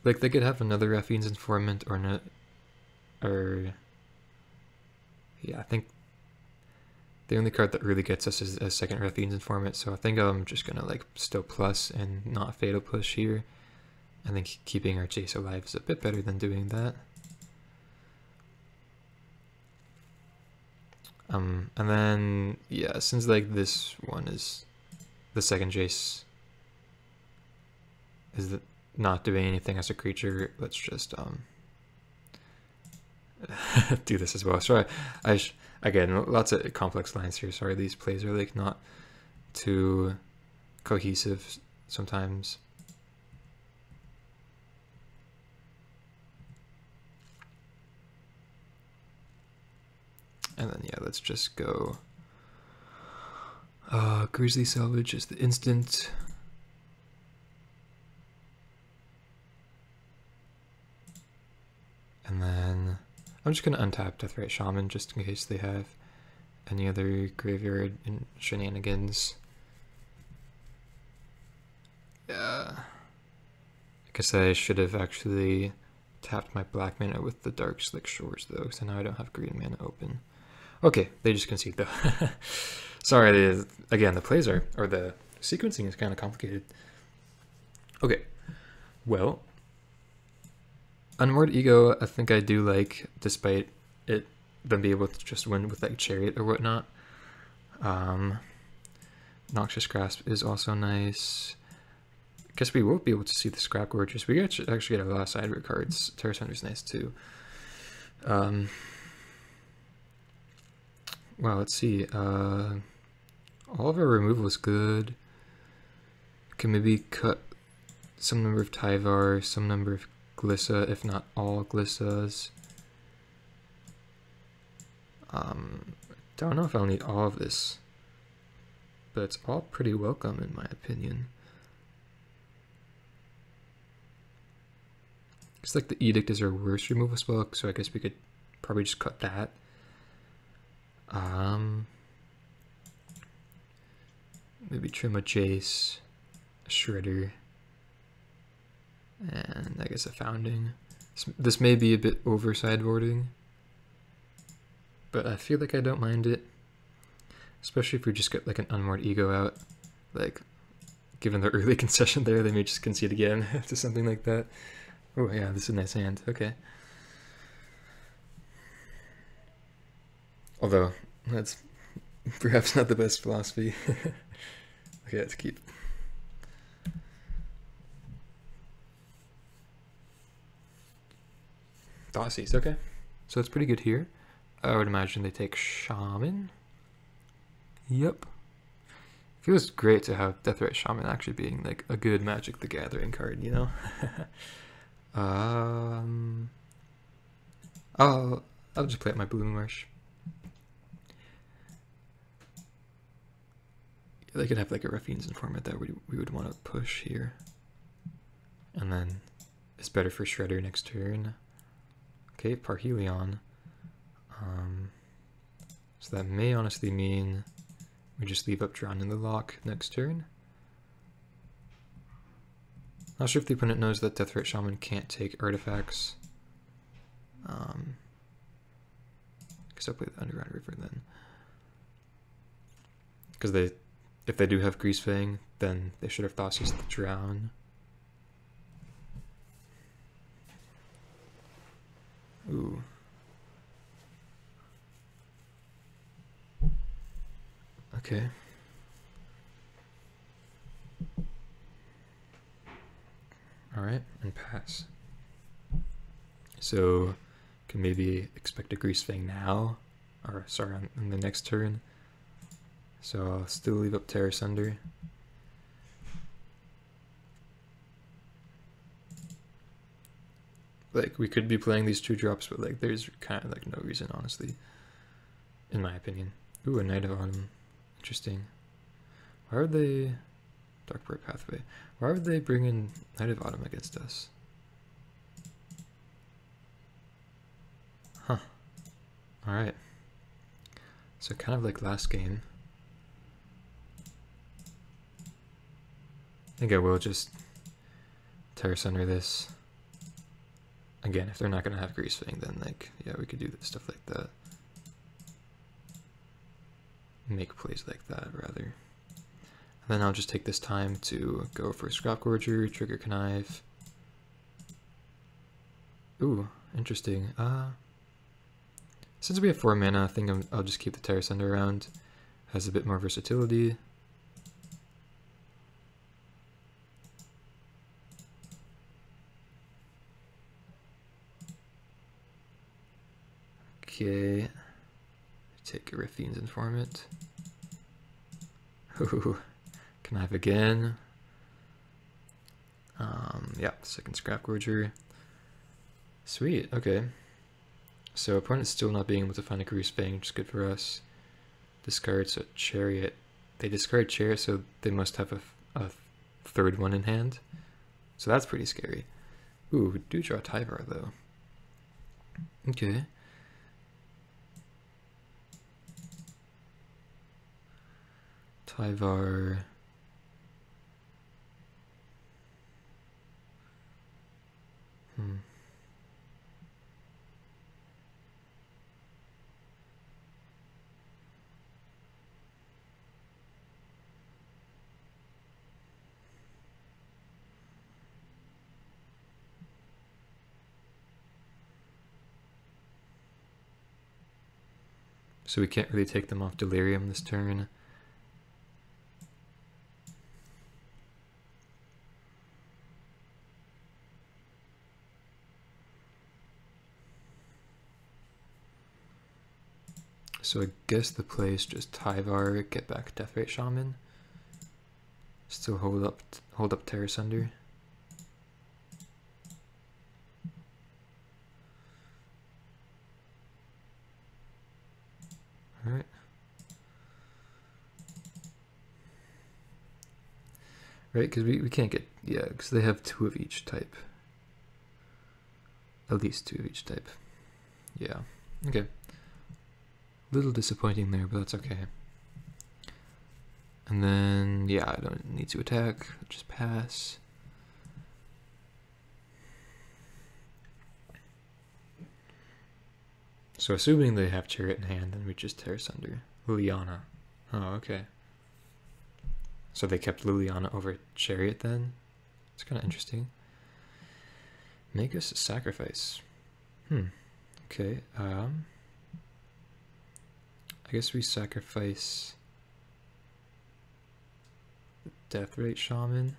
Like, they could have another Raffine's Informant or not, or... Yeah, I think the only card that really gets us is a second Raffine's Informant, so I think I'm just gonna, like, still plus and not Fatal Push here, I think keeping our chase alive is a bit better than doing that. And then, yeah, since like this one is the second chase is not doing anything as a creature, let's just do this as well. Sorry, again, lots of complex lines here. Sorry, these plays are like not too cohesive sometimes. And then, yeah, let's just go. Grizzly Salvage is the instant. And then I'm just going to untap Deathrite Shaman just in case they have any other graveyard and shenanigans. Yeah. I guess I should have actually tapped my black mana with the Dark Slick Shores though, so now I don't have green mana open. Okay, they just concede though. Sorry, again, the plays are, or the sequencing is kind of complicated. Okay, well, Unmoored Ego, I think I do like, despite them being able to just win with like Chariot or whatnot. Noxious Grasp is also nice. I guess we will be able to see the Scrap Gorges. We actually get a lot of sideboard cards. Terra Sunder's nice too. Well, let's see. All of our removal is good. Can maybe cut some number of Tyvar, some number of Glissa, if not all Glissas. Don't know if I'll need all of this, but it's all pretty welcome in my opinion. It's like the Edict is our worst removal spell, so I guess we could probably just cut that. Maybe trim a Jace, a Shredder, and I guess a Founding. This may be a bit over sideboarding, but I feel like I don't mind it. Especially if we just get like an Unmoored Ego out. Like, given the early concession there, they may just concede again to something like that. Oh yeah, this is a nice hand, okay. Although, that's perhaps not the best philosophy. Okay, let's keep. Thoughtseize, okay. So it's pretty good here. I would imagine they take Shaman. Yep. Feels great to have Deathrite Shaman actually being like a good Magic the Gathering card, you know? I'll just play at my Bloom Marsh. They could have like a Raffine's Informant that we would want to push here. And then it's better for Shredder next turn. Okay, Parhelion. So that may honestly mean we just leave Updrawn in the lock next turn. Not sure if the opponent knows that Deathrite Shaman can't take artifacts. Guess I'll play the Underground River then. Because if they do have Greasefang, then they should have Thoughtseized the Drown. Ooh. Okay. Alright, and pass. So, can maybe expect a Greasefang now, or sorry, on the next turn. So I'll still leave up Terra Sunder. Like, we could be playing these 2-drops, but like there's kind of like no reason, honestly, in my opinion. Ooh, a Knight of Autumn. Interesting. Why would they... Darkbright Pathway. Why would they bring in Knight of Autumn against us? Huh. Alright. So kind of like last game. I think I will just Terra Sunder this. Again, if they're not going to have Greasefang, then like, yeah, we could do stuff like that. Make plays like that, rather. And then I'll just take this time to go for Scrap Gorger, trigger Connive, Ooh, interesting. Since we have 4 mana, I think I'll just keep the Terra Sender around. Has a bit more versatility. Okay. Take a Raffine's Informant. Ooh, Connive again. Yeah, second Scrap Gorger. Sweet, okay. So opponent's still not being able to find a Greasefang, which is good for us. Discards a Chariot. They discard Chariot, so they must have a third one in hand. So that's pretty scary. Ooh, we do draw Tyvar though. Okay. Tyvar. So we can't really take them off Delirium this turn. So I guess the play is just Tyvar, get back Deathrite Shaman. Still hold up Terra Sunder. Alright. Right, because we can't get, yeah, because they have 2 of each type. At least 2 of each type. Yeah, okay. Little disappointing there, but that's okay. And then, yeah, I don't need to attack, just pass. So assuming they have Chariot in hand, then we just Terra Sunder. Liliana. Oh, okay. So they kept Liliana over Chariot then? It's kind of interesting. Make us a sacrifice. Okay, I guess we sacrifice Deathrite Shaman.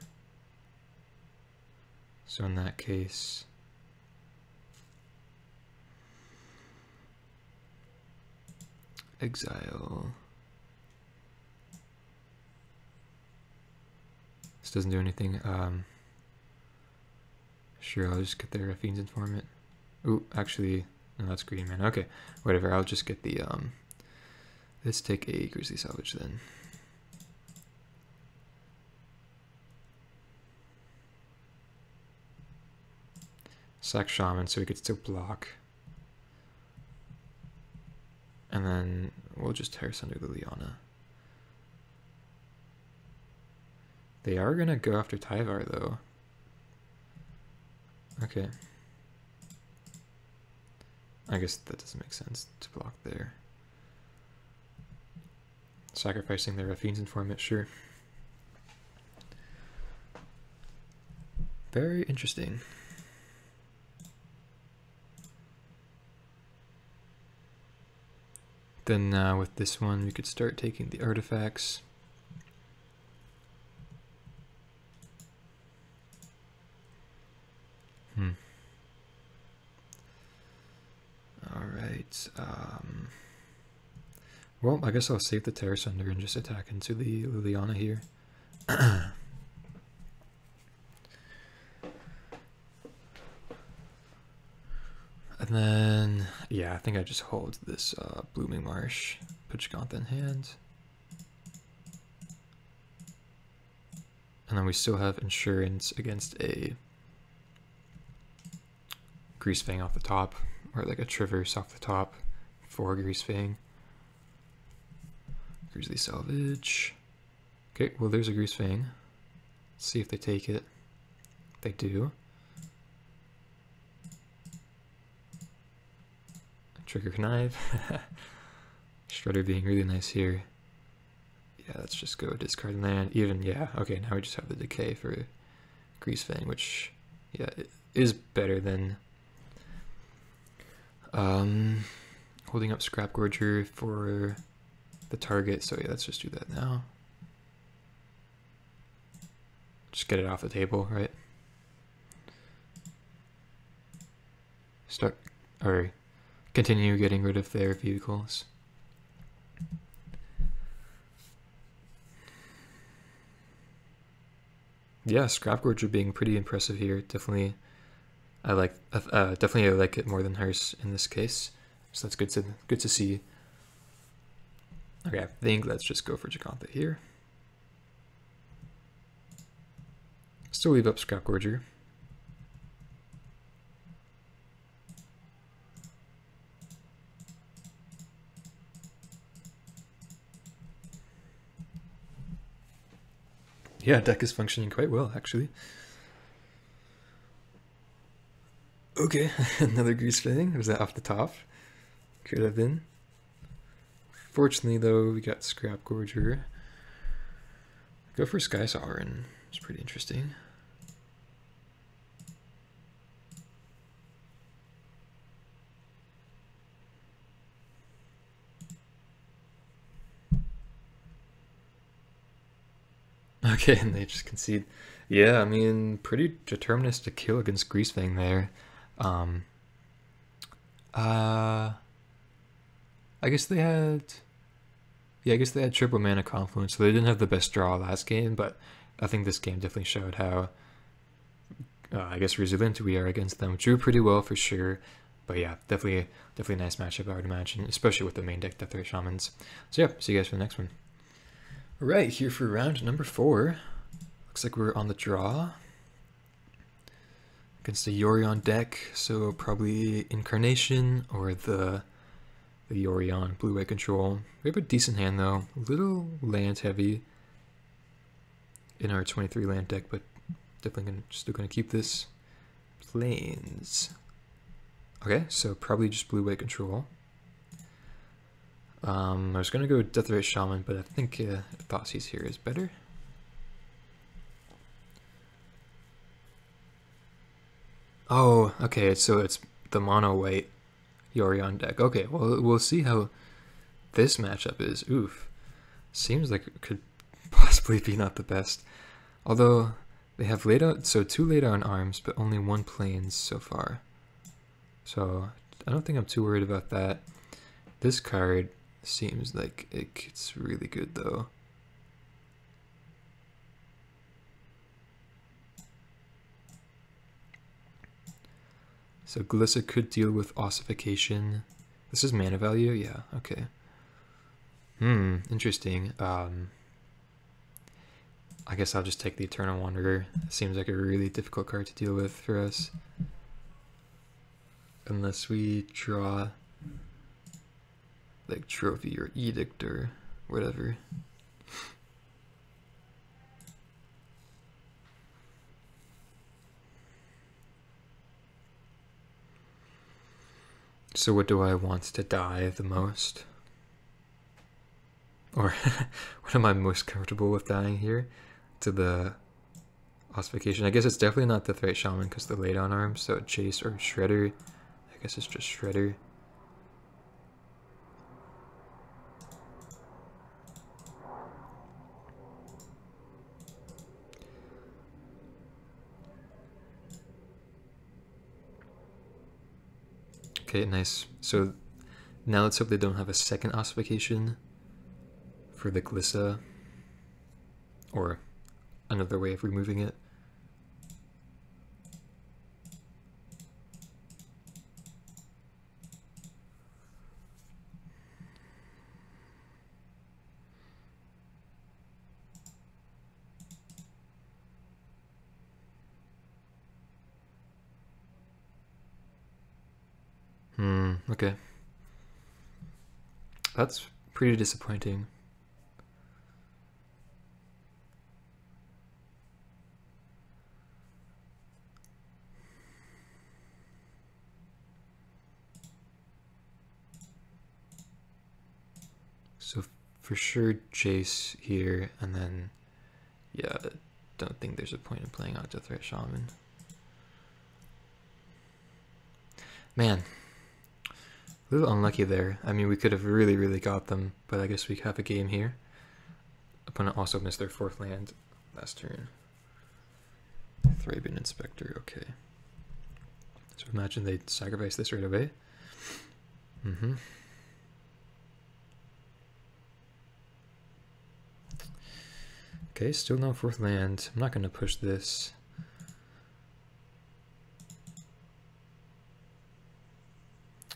So in that case, exile. This doesn't do anything. Sure, I'll just get the Raffine's Informant. Ooh, actually, no, that's green man. Okay, whatever. I'll just get the let's take a Grizzly Salvage then. Sack Shaman so we could still block. And then we'll just Terra Sunder Liliana. They are gonna go after Tyvar though. Okay. I guess that doesn't make sense to block there. Sacrificing their Raffine's Informant, sure. Very interesting. Then with this one, we could start taking the artifacts. Alright. Well, I guess I'll save the Terra Sunder and just attack into the Liliana here. And then, yeah, I think I just hold this Blooming Marsh, put Gauntlet in hand. And then we still have insurance against a Greasefang off the top, or like a Traverse off the top for Greasefang. Grizzly Salvage. Okay, well there's a Greasefang. Let's see if they take it. They do. Trigger Connive. Shredder being really nice here. Yeah, let's just go discard land. Even, yeah, okay, now we just have the decay for Greasefang, which, yeah, it is better than Holding up Scrap Gorger for the target, so yeah, let's just do that now. Just get it off the table, right? Start, or continue getting rid of their vehicles. Yeah, Scrap Gorger being pretty impressive here. Definitely, I like it more than Hearse in this case. So that's good to see. Okay, I think let's just go for Giganta here. Still leave up Scrap Gorger. Yeah, deck is functioning quite well, actually. Okay, another Greasefang. Was that off the top? Could have been. Fortunately, though, we got Scrap Gorger. Go for Sky Sovereign. It's pretty interesting. Okay, and they just concede. Yeah, I mean, pretty deterministic kill against Greasefang there. I guess they had... Yeah, I guess they had triple mana confluence, so they didn't have the best draw last game, but I think this game definitely showed how, I guess, resilient we are against them. Drew pretty well for sure, but yeah, definitely a nice matchup, I would imagine, especially with the main deck Death Ray Shamans. So yeah, see you guys for the next one. Alright, here for round number 4. Looks like we're on the draw against the Yorion deck, so probably Incarnation or the Yorion blue-white control. We have a decent hand though, a little land heavy in our 23 land deck, but definitely still gonna keep this. Plains. Okay, so probably just blue-white control. I was gonna go Death Ray Shaman, but I think Thoughtseize here is better. Oh, okay, so it's the mono-white Yorion deck. Okay, well, we'll see how this matchup is. Oof. Seems like it could possibly be not the best. Although, they have laid out, so 2 laid on arms, but only 1 plains so far. So, I don't think I'm too worried about that. This card seems like it's really good, though. So Glissa could deal with ossification. This is mana value? Yeah, okay. Interesting. I guess I'll just take the Eternal Wanderer. It seems like a really difficult card to deal with for us. Unless we draw like Trophy or Edict or whatever. So what do I want to die the most? Or what am I most comfortable with dying here? To the ossification. I guess it's definitely not the Death Ray Shaman because the laid on arms, so Chase or Shredder. I guess it's just Shredder. Okay, nice. So now let's hope they don't have a second ossification for the Glissa, or another way of removing it. Okay. That's pretty disappointing. So for sure Chase here, and then yeah, don't think there's a point in playing out Death Ray Shaman. Man. A little unlucky there. I mean, we could have really got them, but I guess we have a game here. Opponent also missed their 4th land last turn. Thraben Inspector, okay. So imagine they'd sacrifice this right away. Okay, still no 4th land. I'm not going to push this.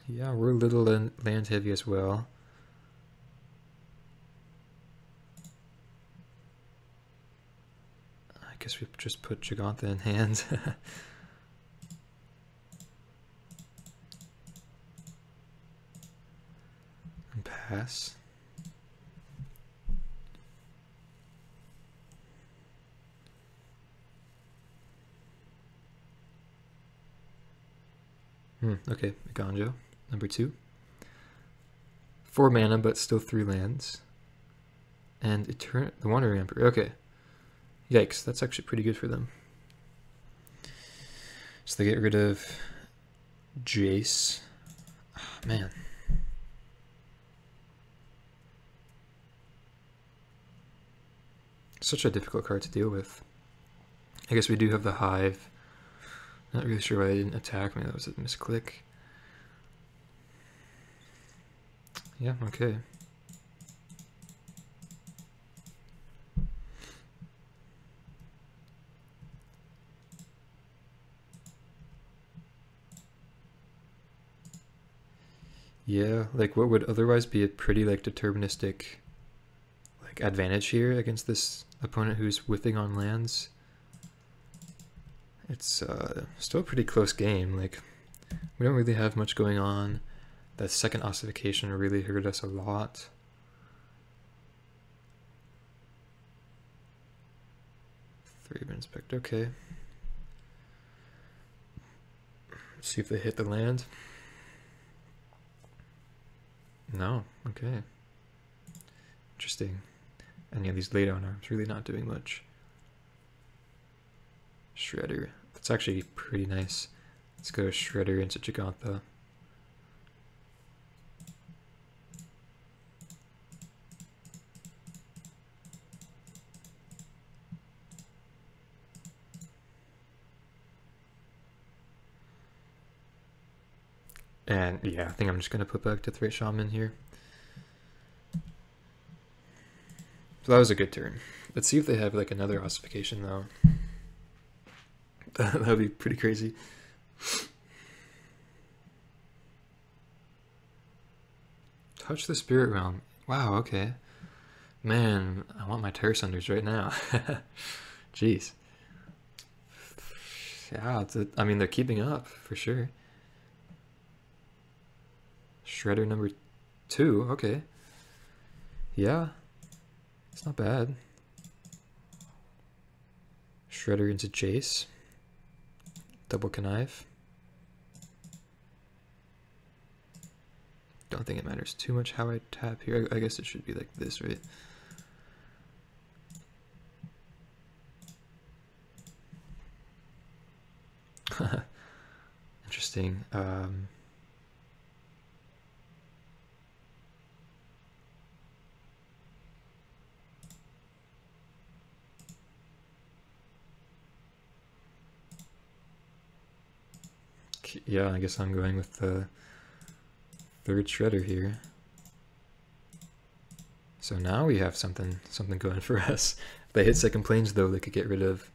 Yeah, we're a little land heavy as well. I guess we just put Gigantha in hand. And pass. Okay, Ganjo, number 2. 4 mana, but still 3 lands. And the Wandering Emperor, okay. Yikes, that's actually pretty good for them. So they get rid of Jace. Oh, man. Such a difficult card to deal with. I guess we do have the Hive. Not really sure why they didn't attack me. That was a misclick. Yeah, okay. Yeah, like what would otherwise be a pretty like deterministic like advantage here against this opponent who's whiffing on lands. It's still a pretty close game. Like, we don't really have much going on. That second ossification really hurt us a lot. Thraben Inspector, okay. See if they hit the land. No, okay. Interesting. Any of these lay down arms really not doing much. Shredder. That's actually pretty nice. Let's go Shredder into Gigantha. And yeah, I think I'm just going to put back to Threat Shaman here. So that was a good turn. Let's see if they have like another ossification though. That would be pretty crazy. Touch the Spirit Realm. Wow, okay. Man, I want my Terror Sunders right now. Jeez. Yeah, I mean, they're keeping up for sure. Shredder number 2, okay. Yeah, it's not bad. Shredder into Jace. Double Connive. Don't think it matters too much how I tap here. I guess it should be like this, right? Interesting. Yeah, I guess I'm going with the 3rd Shredder here. So now we have something going for us. If they hit second planes though, they could get rid of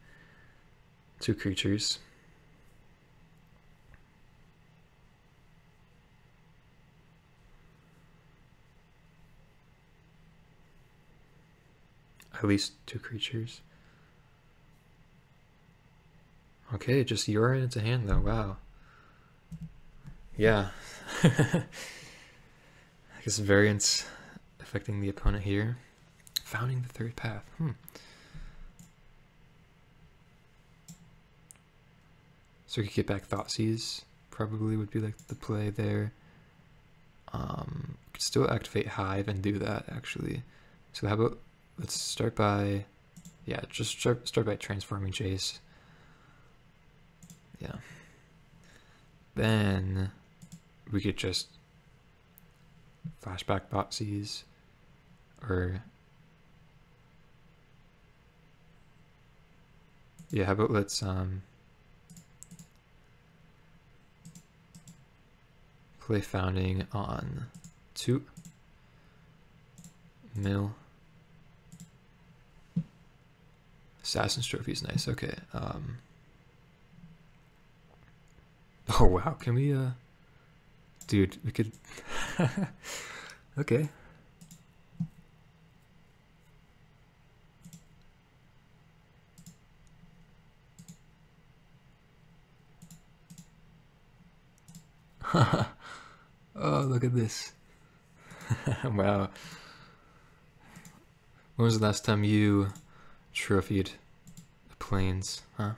2 creatures. At least 2 creatures. Okay, just Yorion into hand though, wow. Yeah. I guess variance affecting the opponent here. Founding the 3rd path. So we could get back Thoughtseize, probably would be like the play there. Could still activate Hive and do that actually. So how about, let's start by, yeah, just start by transforming Jace. Yeah. Then we could just flashback botsies, or yeah, how about let's play founding on 2 mill. Assassin's Trophy is nice. Okay. Oh wow, can we dude, we could okay. Oh, look at this. Wow. When was the last time you trophied the plains, huh?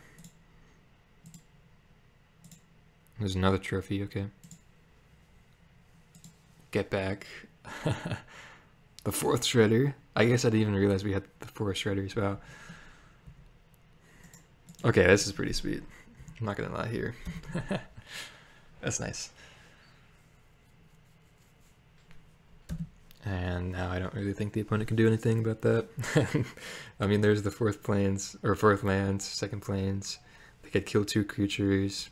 There's another trophy, okay. Get back. The 4th shredder. I guess I didn't even realize we had the 4 shredders. Wow. Okay, this is pretty sweet. I'm not gonna lie here. That's nice. And now I don't really think the opponent can do anything about that. I mean, there's the 4th plains, or 4th lands, 2nd plains. They could kill 2 creatures.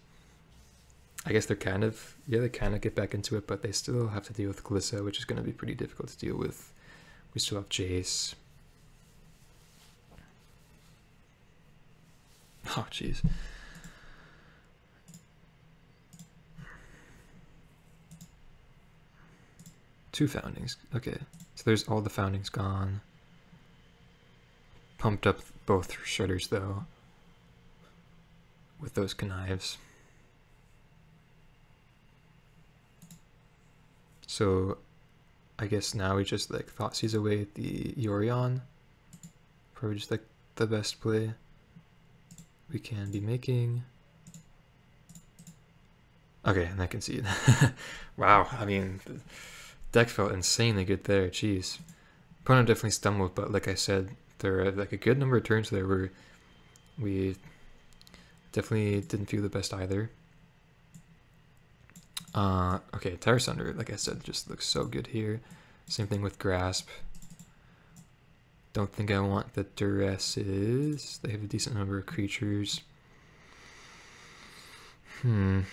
I guess they're kind of, yeah, they kind of get back into it, but they still have to deal with Glissa, which is going to be pretty difficult to deal with. We still have Jace. Oh, jeez. Two foundings. Okay, so there's all the foundings gone. Pumped up both shredders, though, with those connives. So I guess now we just like Thoughtseize away the Yorion. Probably just like the best play we can be making. Okay, and I can see it. Wow, I mean, the deck felt insanely good there, jeez. Opponent definitely stumbled, but like I said, there are like a good number of turns there where we definitely didn't feel the best either. Okay, Tire Sunder, like I said, just looks so good here. Same thing with Grasp. Don't think I want the Duresses. They have a decent number of creatures. I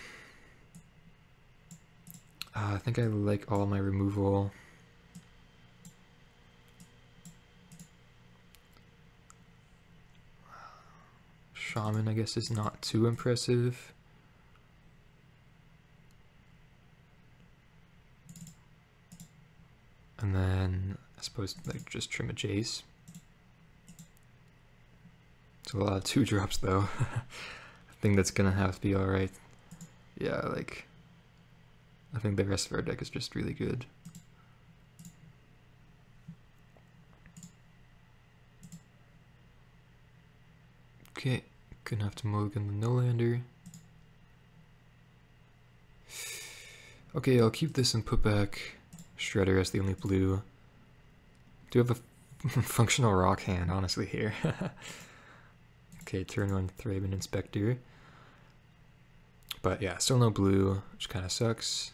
think I like all my removal. Shaman, I guess, is not too impressive. And then I suppose like just trim a Jace. It's a lot of 2-drops though. I think that's gonna have to be alright. Yeah, like I think the rest of our deck is just really good. Okay, gonna have to mulligan the no-lander. Okay, I'll keep this and put back Shredder as the only blue. Do have a functional rock hand, honestly, here. Okay, turn 1 Thraben Inspector. But yeah, still no blue, which kind of sucks.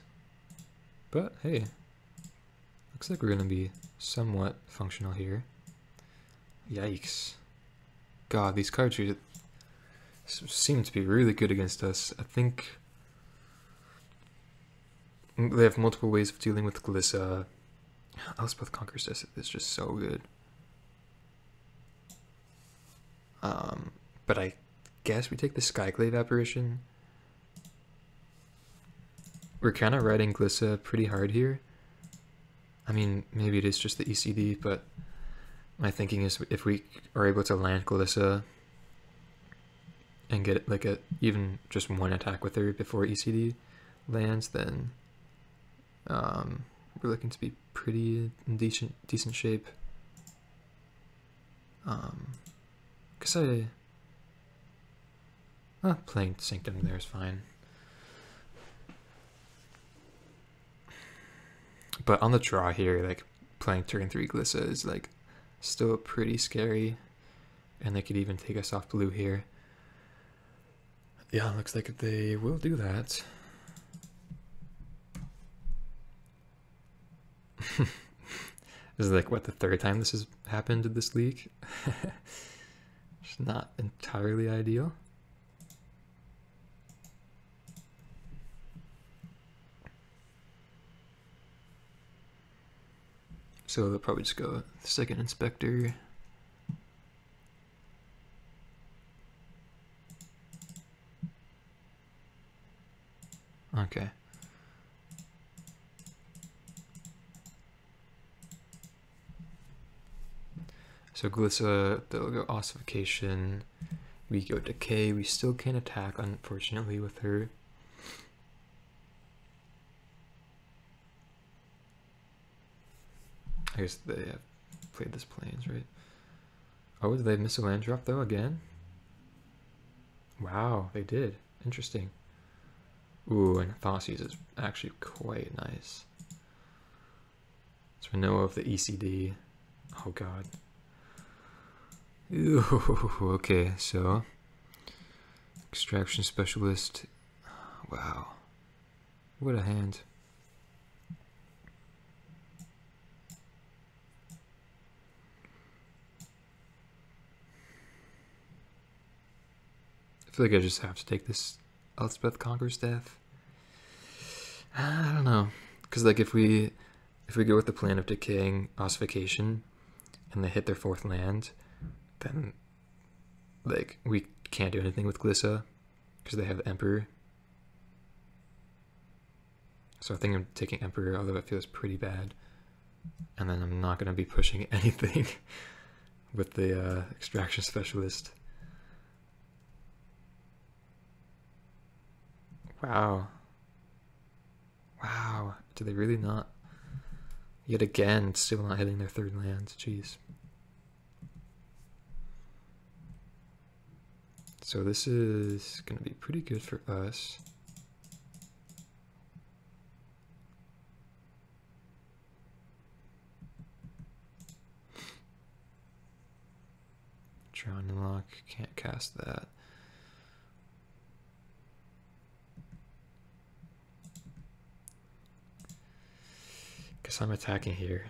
But hey, looks like we're going to be somewhat functional here. Yikes. God, these cards seem to be really good against us. I think they have multiple ways of dealing with Glissa. Elspeth Conqueror's Death is just so good. But I guess we take the Skyclave Apparition. We're kind of riding Glissa pretty hard here. I mean, maybe it is just the ECD, but my thinking is if we are able to land Glissa and get like even just 1 attack with her before ECD lands, then we're looking to be pretty in decent shape. Cause playing Sanctum there is fine. But on the draw here, like playing turn 3 Glissa is like still pretty scary, and they could even take us off blue here. Yeah, looks like they will do that. This is like, what, the third time this has happened in this league? It's not entirely ideal. So they'll probably just go second inspector. Okay. So Glissa, they'll go ossification. We go decay. We still can't attack, unfortunately, with her. I guess they have played this plains, right? Oh, did they miss a land drop though again? Wow, they did. Interesting. Ooh, and Thoughtseizes is actually quite nice. So we know of the ECD. Oh god. Ooh, okay, so extraction specialist. Wow. What a hand. I feel like I just have to take this Elspeth Conquer Staff. I don't know, because like if we go with the plan of decaying ossification and they hit their fourth land, then like we can't do anything with Glissa because they have Emperor. So I think I'm taking Emperor, although it feels pretty bad. And then I'm not going to be pushing anything with the extraction specialist. Wow. Wow. Do they really not? Yet again, still not hitting their third land. Jeez. So this is going to be pretty good for us. Drown and Lock, can't cast that. Guess I'm attacking here.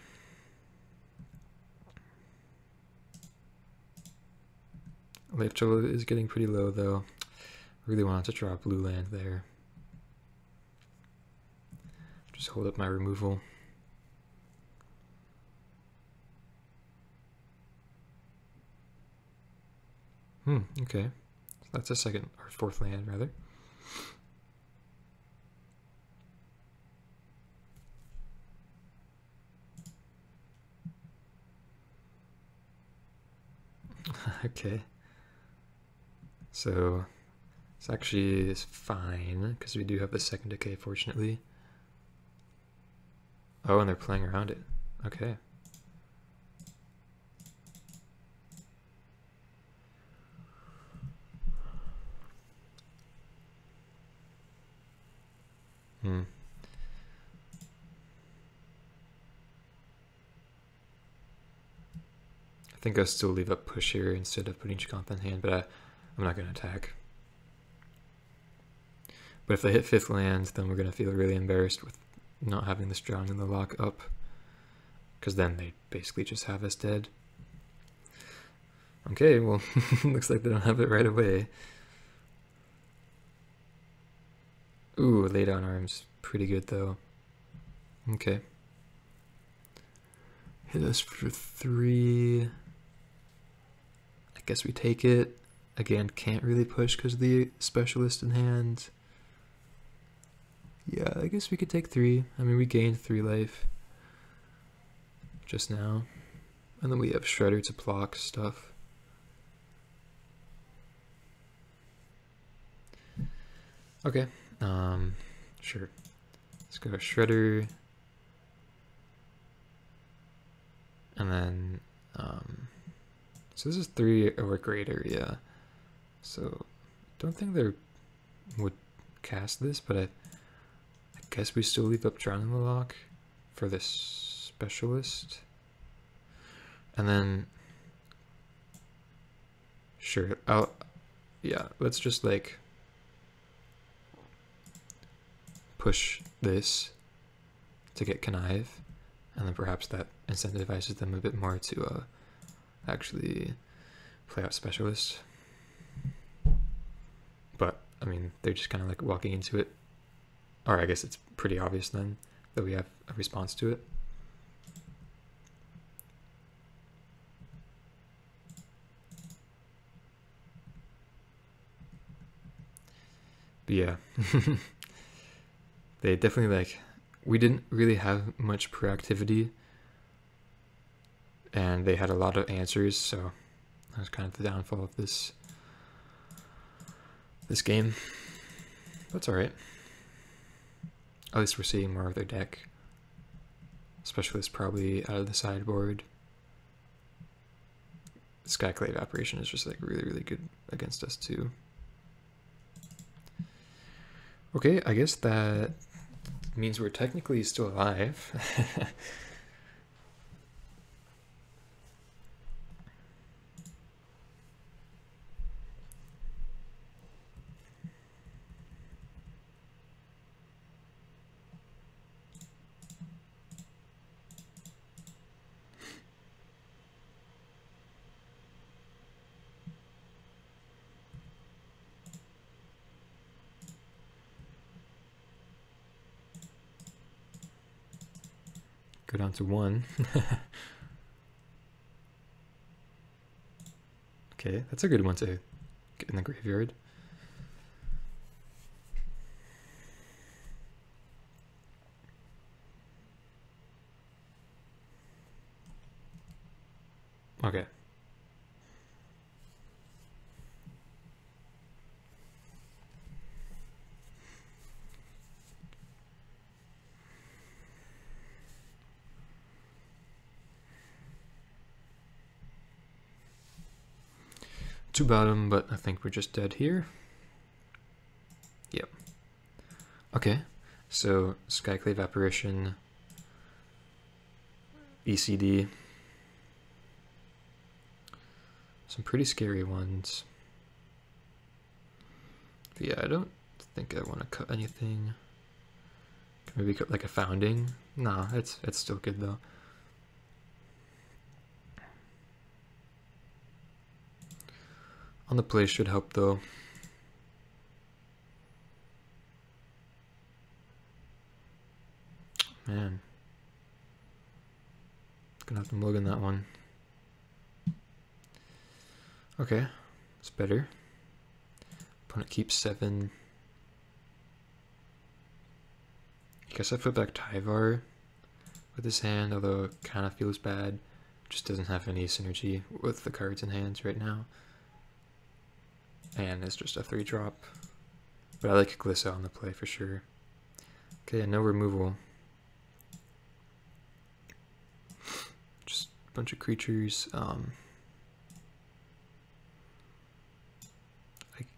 Life total is getting pretty low though. Really wanted to draw a blue land there. Just hold up my removal. Okay. So that's a second or fourth land rather. Okay. So this actually is fine because we do have the second decay, fortunately. Oh, and they're playing around it. Okay. I think I'll still leave a push here instead of putting Chagantha in hand, but I'm not going to attack. But if they hit fifth land, then we're going to feel really embarrassed with not having this Drown in the Lock up, because then they basically just have us dead. Okay, well, looks like they don't have it right away. Ooh, lay down arms. Pretty good, though. Okay. Hit us for 3. I guess we take it. Again, can't really push because of the specialist in hand. Yeah, I guess we could take 3. I mean, we gained 3 life just now. And then we have Shredder to block stuff. Okay, sure. Let's go to Shredder. And then, so this is 3 or greater, yeah. So, don't think they would cast this, but I guess we still leave up Drown in the Lock for this specialist. And then, sure, yeah, let's just like push this to get Connive, and then perhaps that incentivizes them a bit more to actually play out specialists. But I mean, they're just kind of like walking into it, or I guess it's pretty obvious then that we have a response to it. But yeah, they definitely like, we didn't really have much proactivity, and they had a lot of answers, so that was kind of the downfall of this game. That's alright. At least we're seeing more of their deck. Specialist probably out of the sideboard. Skyclave Apparition is just like really, really good against us too. Okay, I guess that means we're technically still alive. Go down to 1. Okay, that's a good one to get in the graveyard. Okay. Two bottom, but I think we're just dead here. Yep. Okay, so Skyclave Apparition, ECD. Some pretty scary ones. But yeah, I don't think I want to cut anything. Can maybe cut like a Founding? Nah, it's still good though. On the play should help though. Man. Gonna have to mulligan that one. Okay, it's better. Opponent keeps 7. I guess I put back Tyvar with his hand, although it kind of feels bad. Just doesn't have any synergy with the cards in hands right now. And it's just a 3-drop. But I like Glissa on the play for sure. Okay, no removal. Just a bunch of creatures. I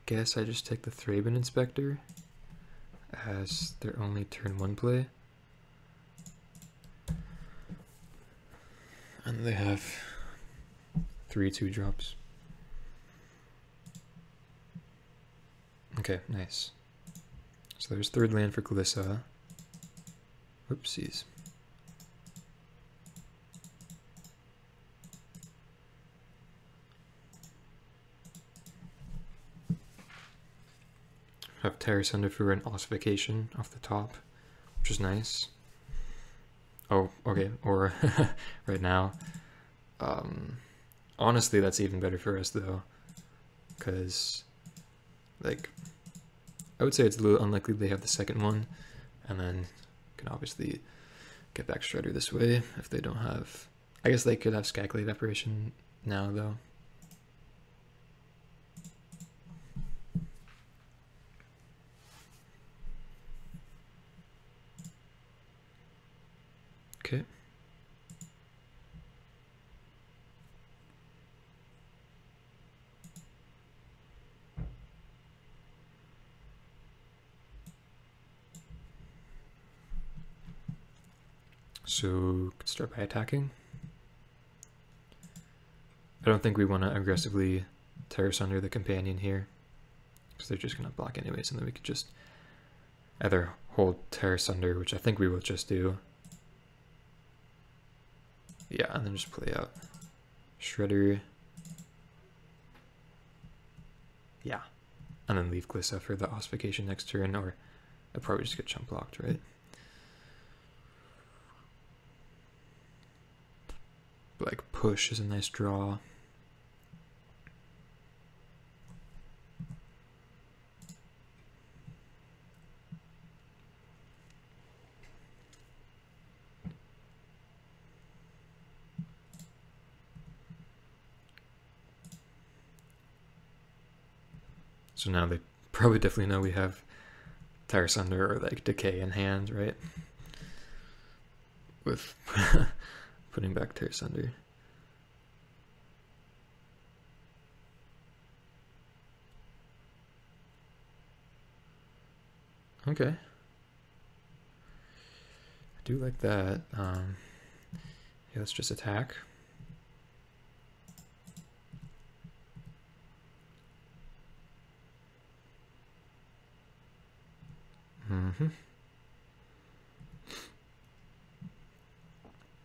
guess I just take the Thraben Inspector as their only turn 1 play. And they have 3 2-drops. Okay, nice. So there's 3rd land for Glissa. Oopsies. Have Terrace Under for an ossification off the top, which is nice. Oh, okay, or right now. Honestly, that's even better for us though, because like, I would say it's a little unlikely they have the 2nd one, and then can obviously get back Shredder this way if they don't have. I guess they could have Skyclave Apparition now though. Okay. So, could start by attacking. I don't think we want to aggressively Terrace Under the companion here, because they're just going to block anyways, and then we could just either hold Terrace Under, which I think we will just do, Yeah, and then just play out Shredder. Yeah. And then leave Glissa for the ossification next turn, or I'll probably just get chump blocked, right? But like push is a nice draw. So now they probably definitely know we have Tire Sunder or like Decay in hand, right? With putting back Tire Sunder. Okay. I do like that. Yeah, let's just attack.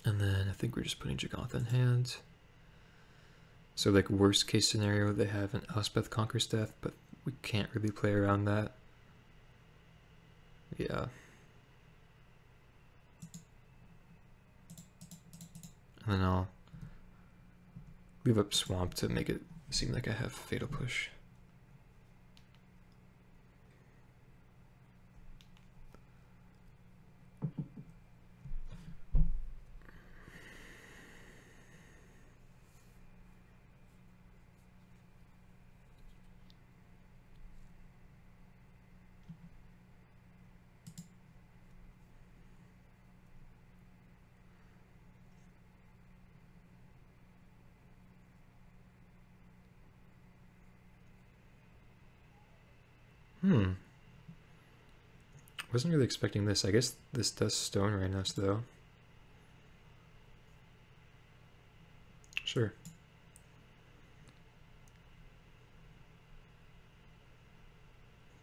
And then I think we're just putting Gigantha in hand. So like worst case scenario, they have an Elspeth Conquers Death, but we can't really play around that. Yeah. And then I'll leave up Swamp to make it seem like I have Fatal Push. Wasn't really expecting this. I guess this does Stone Rhinos though. Sure.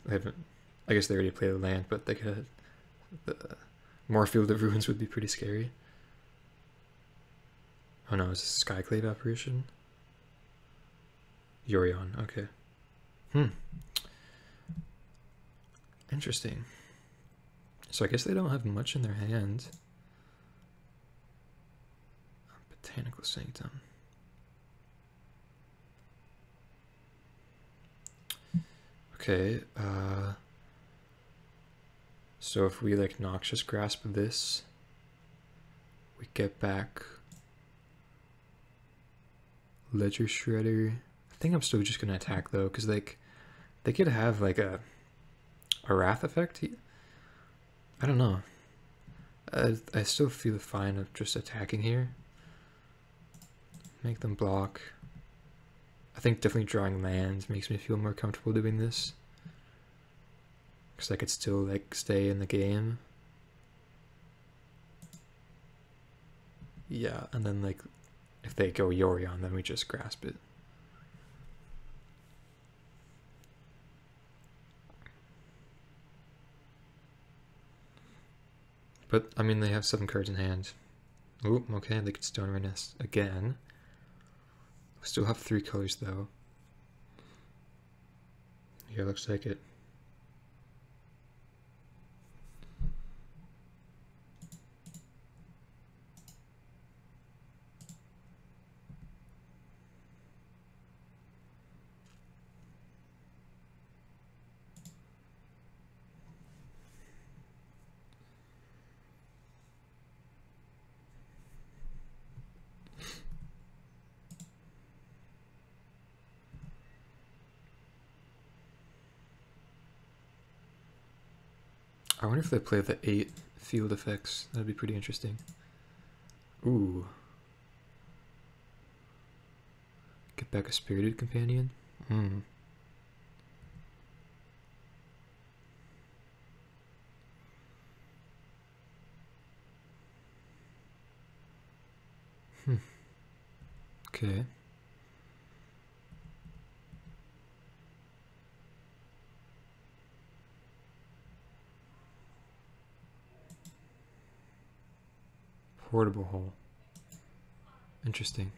I guess they already played the land, but they could. More Field of Ruins would be pretty scary. Oh no, is this Skyclave Apparition? Yorion, okay. Interesting. So I guess they don't have much in their hand. Botanical Sanctum. Okay, so if we like Noxious Grasp this, we get back Ledger Shredder. I think I'm still just gonna attack though, because like they could have like a Wrath effect. I don't know. I still feel fine of just attacking here. Make them block. I think definitely drawing lands makes me feel more comfortable doing this, because I could still like stay in the game. Yeah, and then like if they go Yorion, then we just grasp it. But I mean, they have 7 cards in hand. Oh, okay, they could Stone Rhinos again. We still have 3 colors though. Yeah, looks like it. I wonder if they play the 8 field effects. That'd be pretty interesting. Ooh. Get back a Spirited Companion? Okay. Portable Hole. Interesting.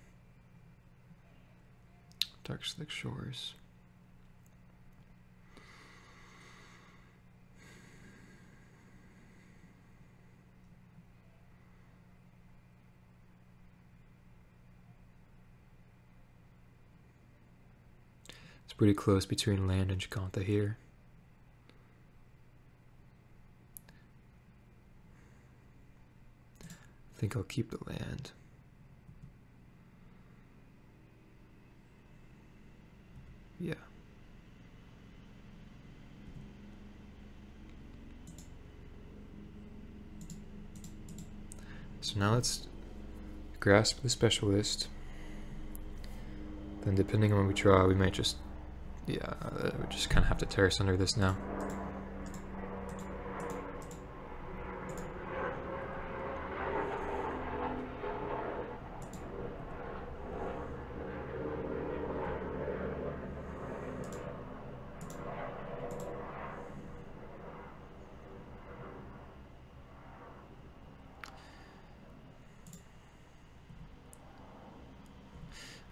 Dark Slick Shores. It's pretty close between land and Giganta here. I think I'll keep the land. Yeah. So now let's grasp the specialist. Then depending on what we draw, we might just, yeah, we just kind of have to terrace under this now.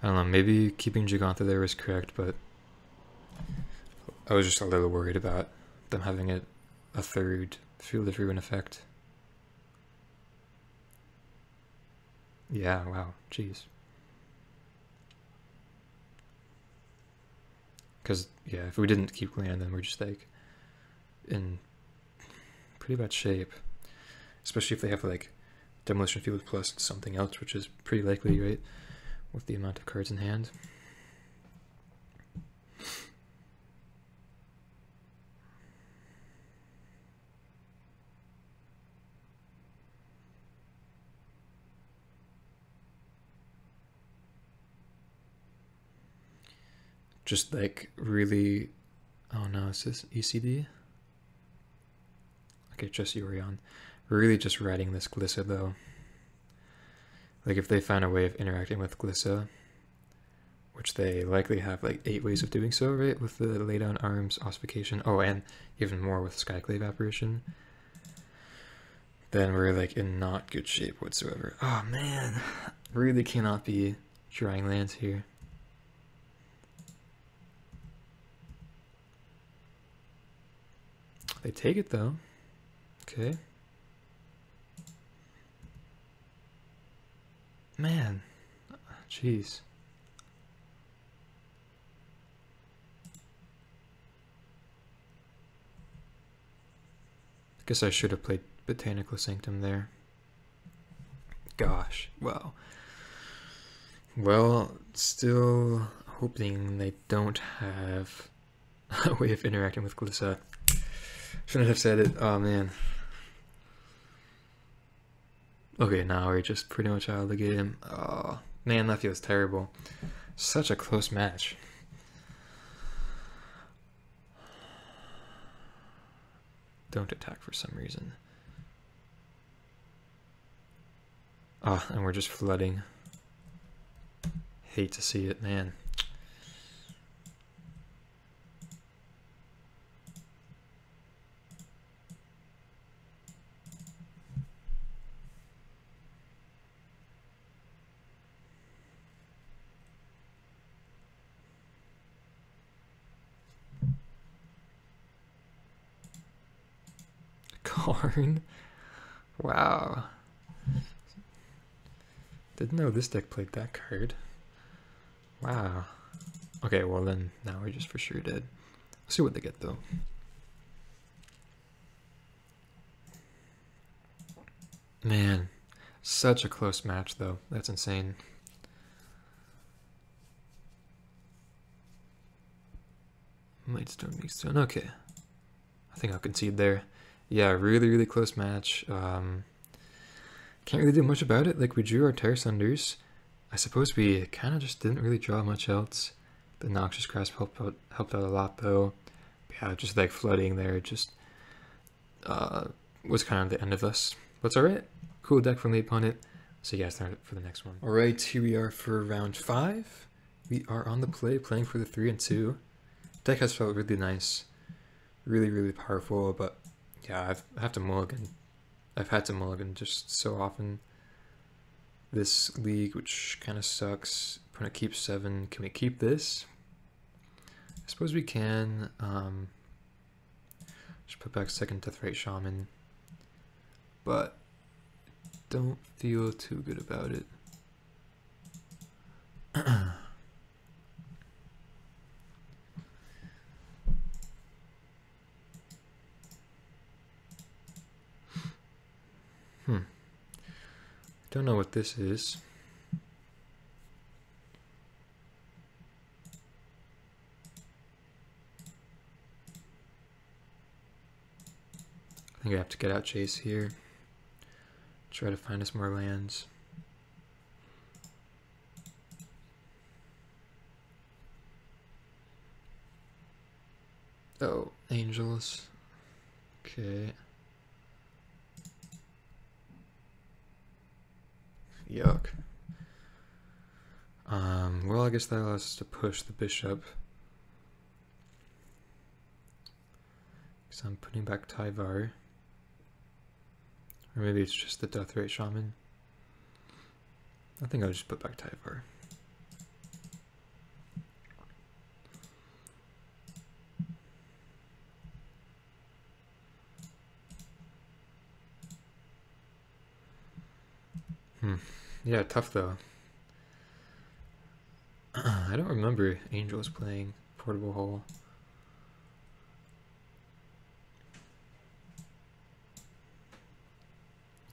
I don't know, maybe keeping Giganta there was correct, but I was just a little worried about them having a third Field of Ruin effect. Yeah, wow, jeez. Because, yeah, if we didn't keep land, then we're just, like, in pretty bad shape. Especially if they have, like, Demolition Field plus something else, which is pretty likely, right? With the amount of cards in hand. Just like really, oh no, is this ECD? Okay, just Yorion. Really just riding this Glissa though. Like if they find a way of interacting with Glissa, which they likely have like 8 ways of doing so, right? With the lay down arms, ossification, oh, and even more with Skyclave apparition, then we're like in not good shape whatsoever. Oh man, really cannot be drawing lands here. They take it though. Okay. Man, jeez. Guess I should have played Botanical Sanctum there. Gosh, well. Well, still hoping they don't have a way of interacting with Glissa. Shouldn't have said it. Oh man. Okay, now we're just pretty much out of the game. Oh man, that feels terrible. Such a close match. Don't attack for some reason. Ah, and we're just flooding. Hate to see it, man. Karn? Wow. Didn't know this deck played that card. Wow. Okay, well then, now we're just for sure dead. Let's see what they get though. Man, such a close match though. That's insane. Mightstone, Meatstone, okay. I think I'll concede there. Yeah, really, really close match. Can't really do much about it. Like, we drew our Terrace Unders. I suppose we kind of just didn't really draw much else. The Noxious Grasp helped out a lot, though. But yeah, just like flooding there just was kind of the end of us. But it's alright. Cool deck from the opponent. See you guys there for the next one. Alright, here we are for round 5. We are on the play, playing for the 3 and 2. Deck has felt really nice. Really, really powerful, but yeah, I have to mulligan. I've had to mulligan just so often this league, which kind of sucks. Opponent keeps 7. Can we keep this? I suppose we can. Just put back second Deathrite Shaman, but don't feel too good about it. Don't know what this is. I think I have to get out Chase here. Try to find us more lands. Oh, Angels. Okay. Yuck. Well, I guess that allows us to push the bishop. So I'm putting back Tyvar. Or maybe it's just the Deathrite Shaman. I think I'll just put back Tyvar. Yeah, tough though. I don't remember Angels playing Portable Hole.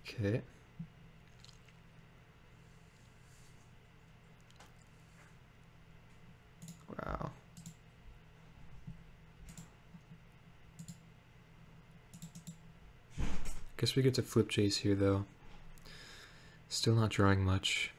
Okay. Wow. Guess we get to flip Chase here though. Still not drawing much.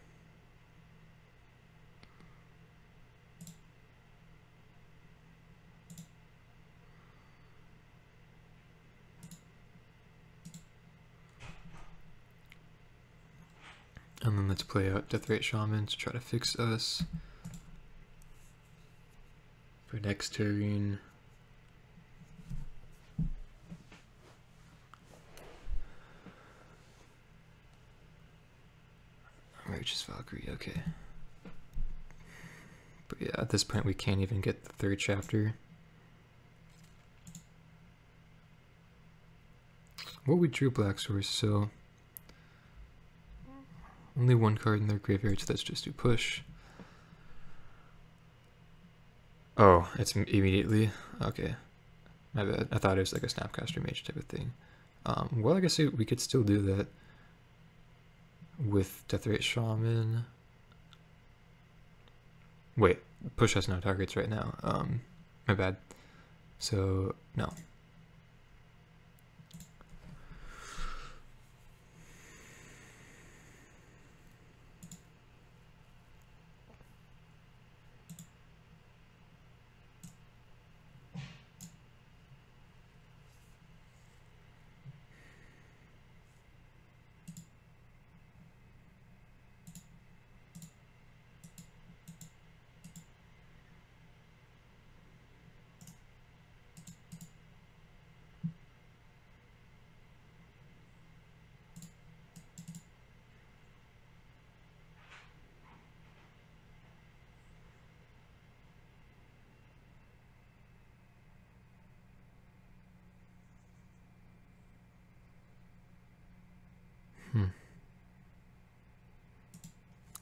And then let's play out Deathrite Shaman to try to fix us. For next turn. Righteous Valkyrie, okay. But yeah, at this point we can't even get the third chapter. Well, we drew Black Source, so only one card in their graveyard, so let's just do push. Oh, it's immediately? Okay. My bad. I thought it was like a Snapcaster Mage type of thing. Well, I guess we could still do that with Deathrite Shaman. Wait, push has no targets right now. My bad. So, no.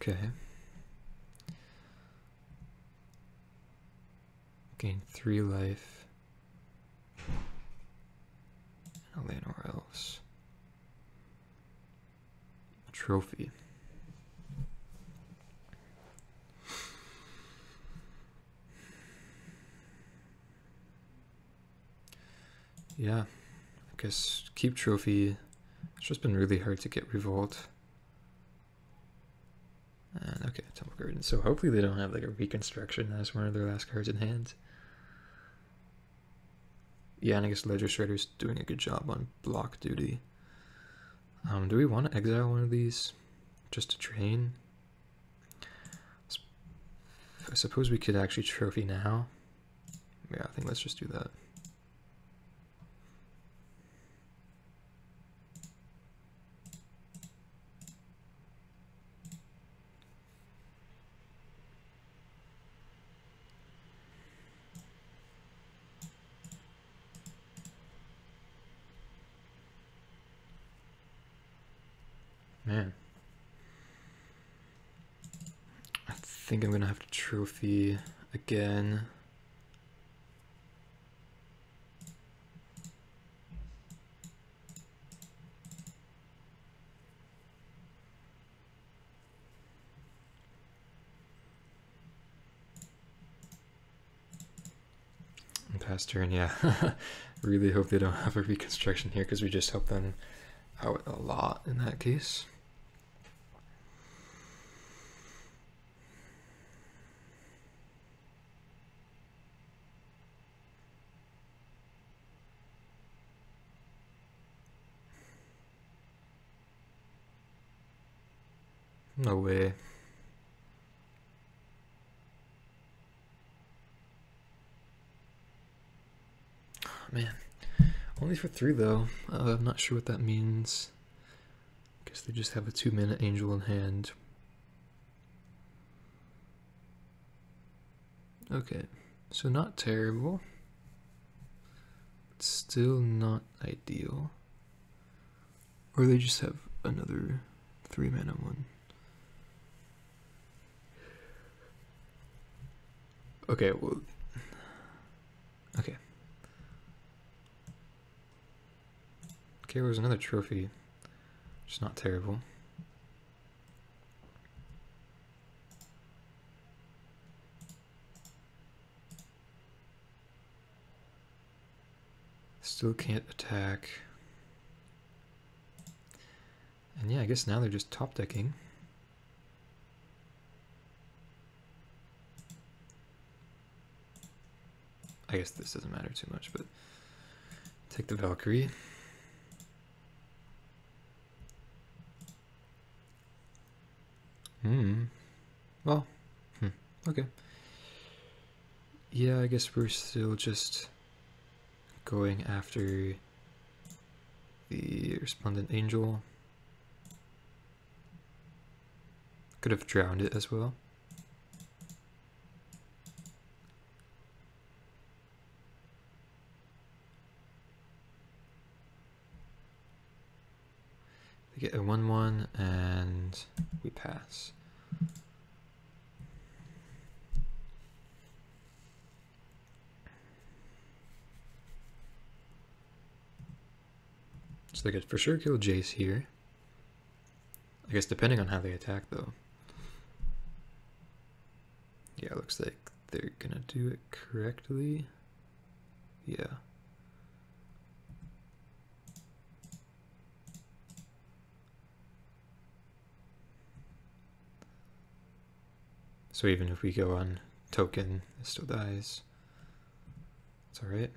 Okay. Gain 3 life. And a Llanowar Elves. A trophy. Yeah, I guess keep trophy. It's just been really hard to get Revolt. And okay, Temple Garden. So hopefully they don't have like a Reconstruction as one of their last cards in hand. Yeah, and I guess Ledger Shredder's doing a good job on block duty. Do we want to exile one of these just to train? I suppose we could actually trophy now. Yeah, I think let's just do that. think I'm gonna have to trophy again. Past turn, yeah. Really hope they don't have a reconstruction here because we just helped them out a lot in that case. No way. Man, only for 3 though. I'm not sure what that means. Guess they just have a 2-mana angel in hand. Okay, so not terrible. But still not ideal. Or they just have another 3-mana one. Okay, well... Okay. Okay, there's another trophy, which is not terrible. Still can't attack. And yeah, I guess now they're just top decking. I guess this doesn't matter too much, but take the Valkyrie. Well, okay. Yeah, I guess we're still just going after the Resplendent Angel. Could have drowned it as well. They get a 1/1 and we pass. So they could for sure kill Jace here. I guess depending on how they attack though. Yeah, it looks like they're gonna do it correctly. Yeah. So even if we go on token, it still dies. It's alright.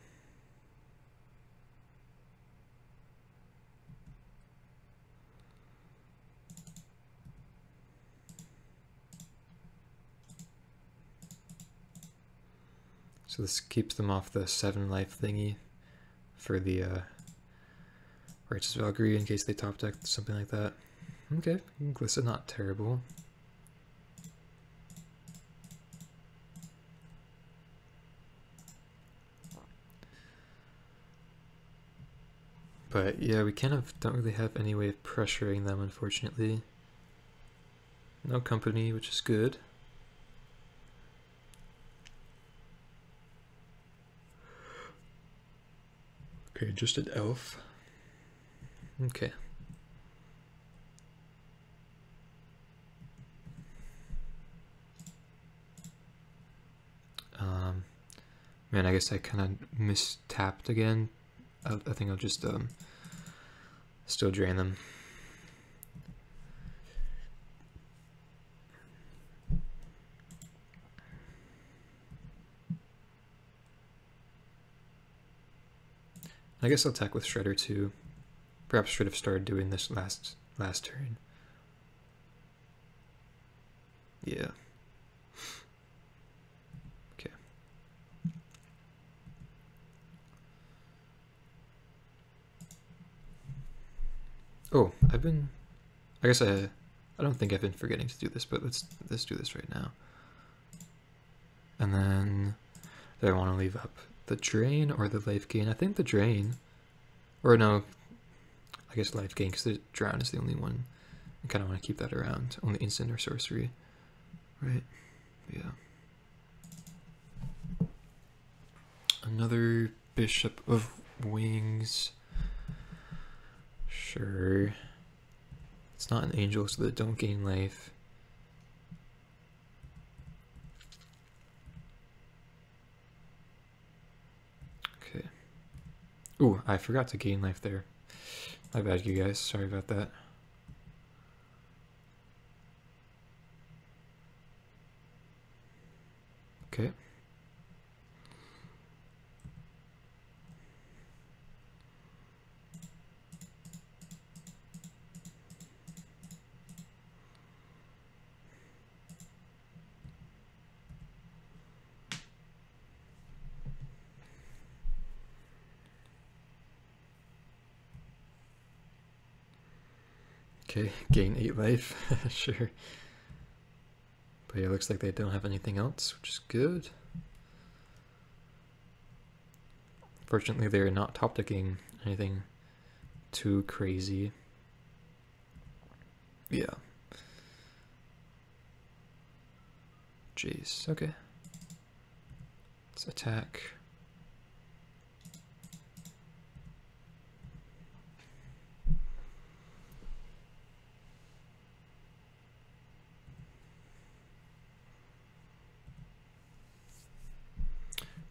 So this keeps them off the 7 life thingy for the Righteous Valkyrie in case they top deck something like that. Okay, Glissa not terrible. But yeah, we kind of don't really have any way of pressuring them, unfortunately. No company, which is good. Okay, just an elf. Okay. Man, I guess I kind of mistapped again. I think I'll just still drain them. I guess I'll attack with Shredder too. Perhaps should have started doing this last turn. Yeah. Okay. Oh, I guess I don't think I've been forgetting to do this, but let's do this right now. And then do I want to leave up the drain or the life gain? I think the drain. Or no, I guess life gain because the drown is the only one. I kind of want to keep that around. Only instant or sorcery. Right. Yeah. Another Bishop of Wings. Sure. It's not an angel, so they don't gain life. Okay. Ooh, I forgot to gain life there. My bad, you guys. Sorry about that. Okay. Okay, gain 8 life. Sure. But yeah, it looks like they don't have anything else, which is good. Fortunately, they're not top decking anything too crazy. Yeah. Jace, okay. Let's attack.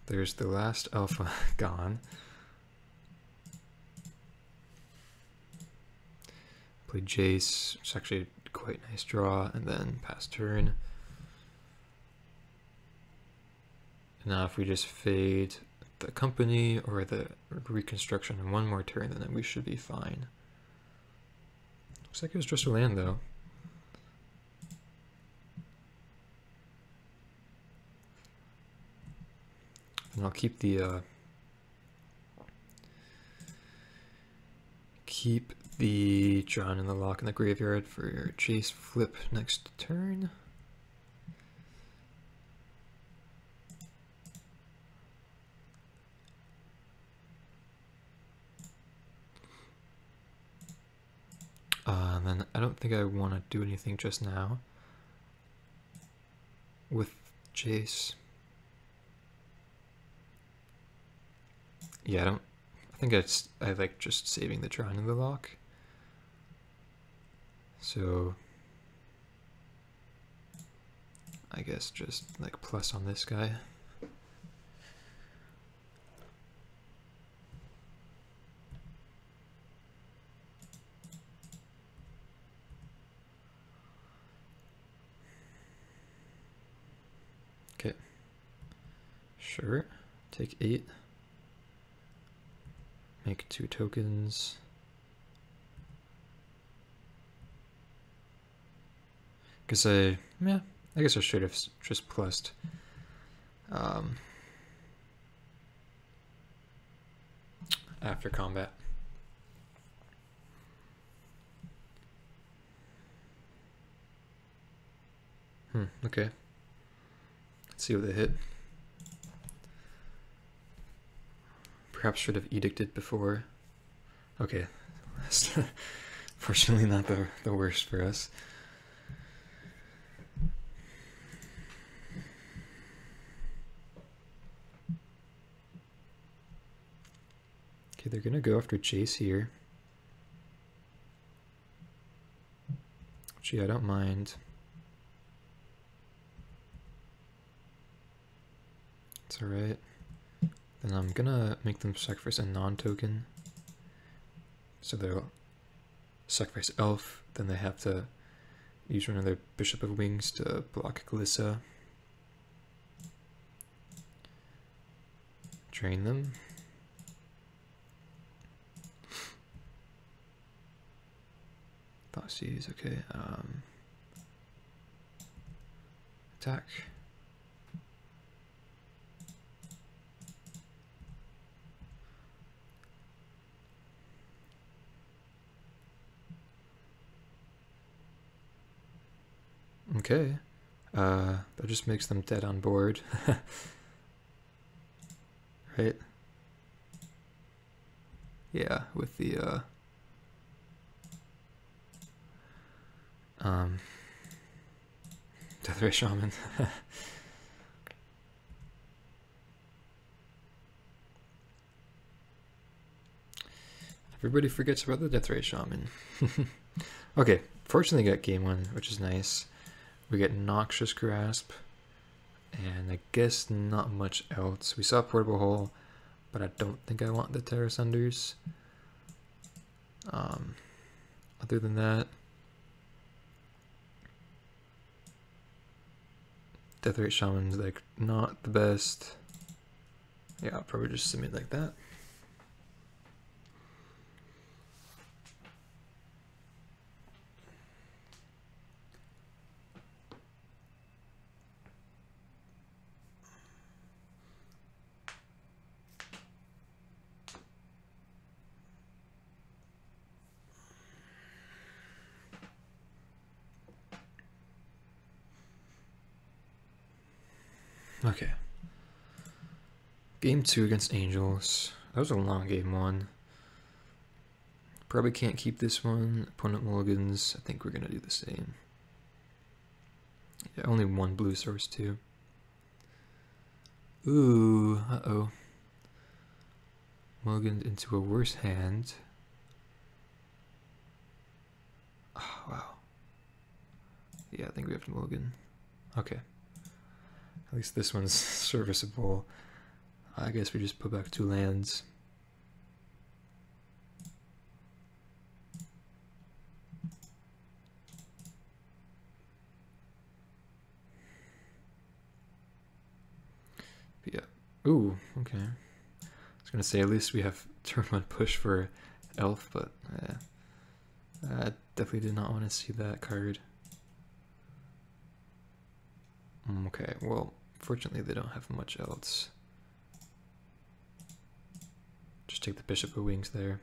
There's the last alpha gone. Play Jace, it's actually a quite nice draw, and then pass turn. Now if we just fade the company or the reconstruction in one more turn, then we should be fine. Looks like it was just a land though. And I'll keep the Drawn in the Lock in the graveyard for your Jace flip next turn. And then I don't think I want to do anything just now with Jace. Yeah, I think I like just saving the Drawn in the Lock. So I guess just like plus on this guy. Okay. Sure. Take 8. Make 2 tokens. Because I guess I should have just plussed. After combat. Okay. Let's see what they hit. Perhaps should have edicted before. Okay. Fortunately not the worst for us. Okay, they're gonna go after Jace here. Gee, I don't mind. It's alright. Then I'm gonna make them sacrifice a non-token. So they'll sacrifice Elf, then they have to use one of their Bishop of Wings to block Glissa. Drain them. Thoughtseize, okay. Attack. Okay. That just makes them dead on board. Right? Yeah, with the Death Ray Shaman. Everybody forgets about the Death Ray Shaman. Okay, fortunately got game 1, which is nice. We get Noxious Grasp, and I guess not much else. We saw Portable Hole, but I don't think I want the Terra Sunders. Other than that, Death Ray Shaman's like not the best. Yeah, I'll probably just submit like that. Okay. Game 2 against Angels. That was a long game 1. Probably can't keep this one. Opponent mulligans. I think we're gonna do the same. Yeah, only 1 blue source too. Ooh, uh-oh. Mulliganed into a worse hand. Oh, wow. Yeah, I think we have to mulligan. Okay. At least this one's serviceable. I guess we just put back 2 lands. But yeah. Ooh, okay. I was gonna say at least we have turn 1 push for Elf, but I definitely did not want to see that card. Okay, well, fortunately they don't have much else. Just take the Bishop of Wings there.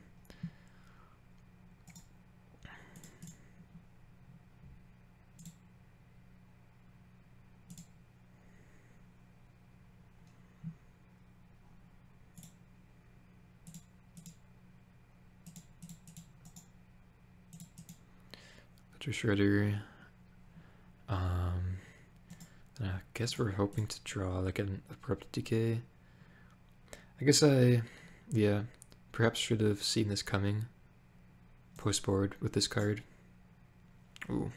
Ledger Shredder. I guess we're hoping to draw like an Abrupt Decay. I guess yeah, perhaps should have seen this coming. Post board with this card. Ooh.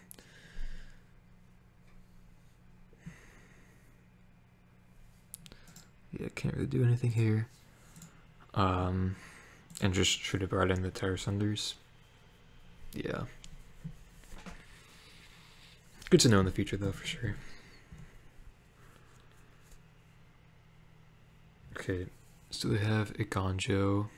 Yeah, can't really do anything here. And just should have brought in the Terra Sunders. Yeah. Good to know in the future though, for sure. Okay, so they have a Gonjo.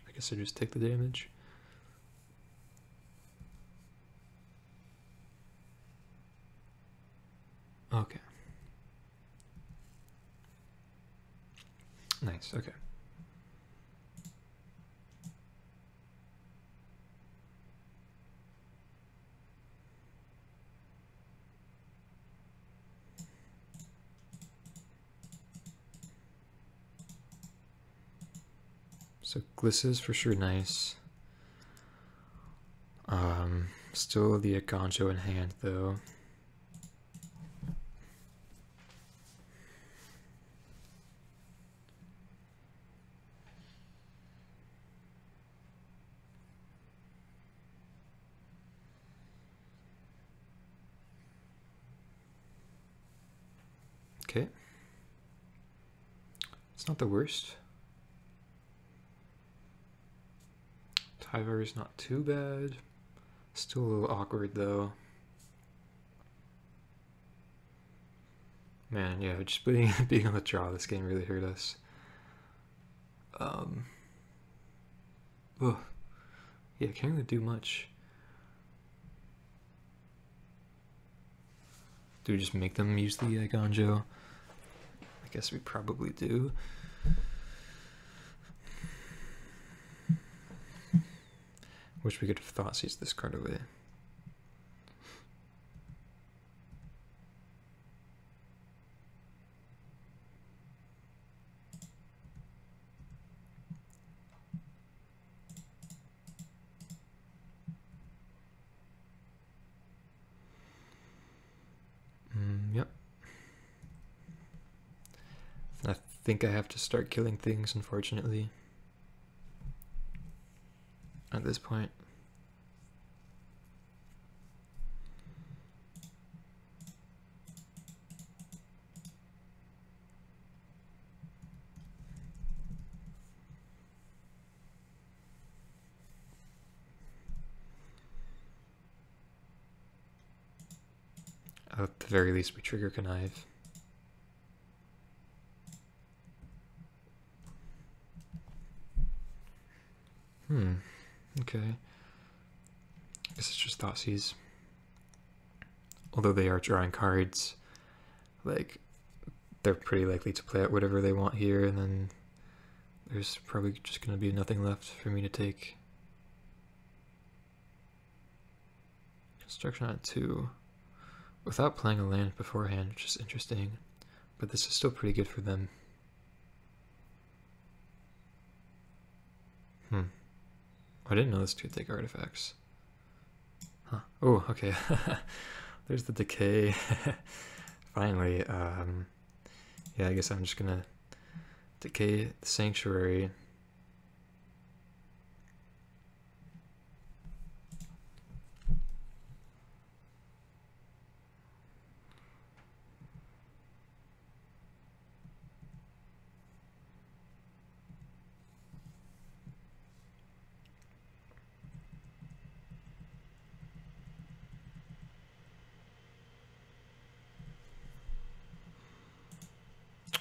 I guess I just take the damage. Okay. Nice, okay. So Gliss is for sure nice. Still the Gonjo in hand though. Okay. It's not the worst. Tyvar is not too bad. Still a little awkward though. Man, yeah, just being on the draw this game really hurt us. Yeah, can't really do much. Do we just make them use the Gonjo? I guess we probably do. Wish we could have Thoughtseize this card away. think I have to start killing things, unfortunately, at this point. At the very least, we trigger Connive. Okay. I guess it's just Thoughtseize. Although they are drawing cards, like, they're pretty likely to play out whatever they want here, and then there's probably just going to be nothing left for me to take. Construction on 2. Without playing a land beforehand, which is interesting, but this is still pretty good for them. I didn't know this could take artifacts. Huh. Oh, okay. There's the decay. Finally. Yeah, I guess I'm just gonna decay the sanctuary.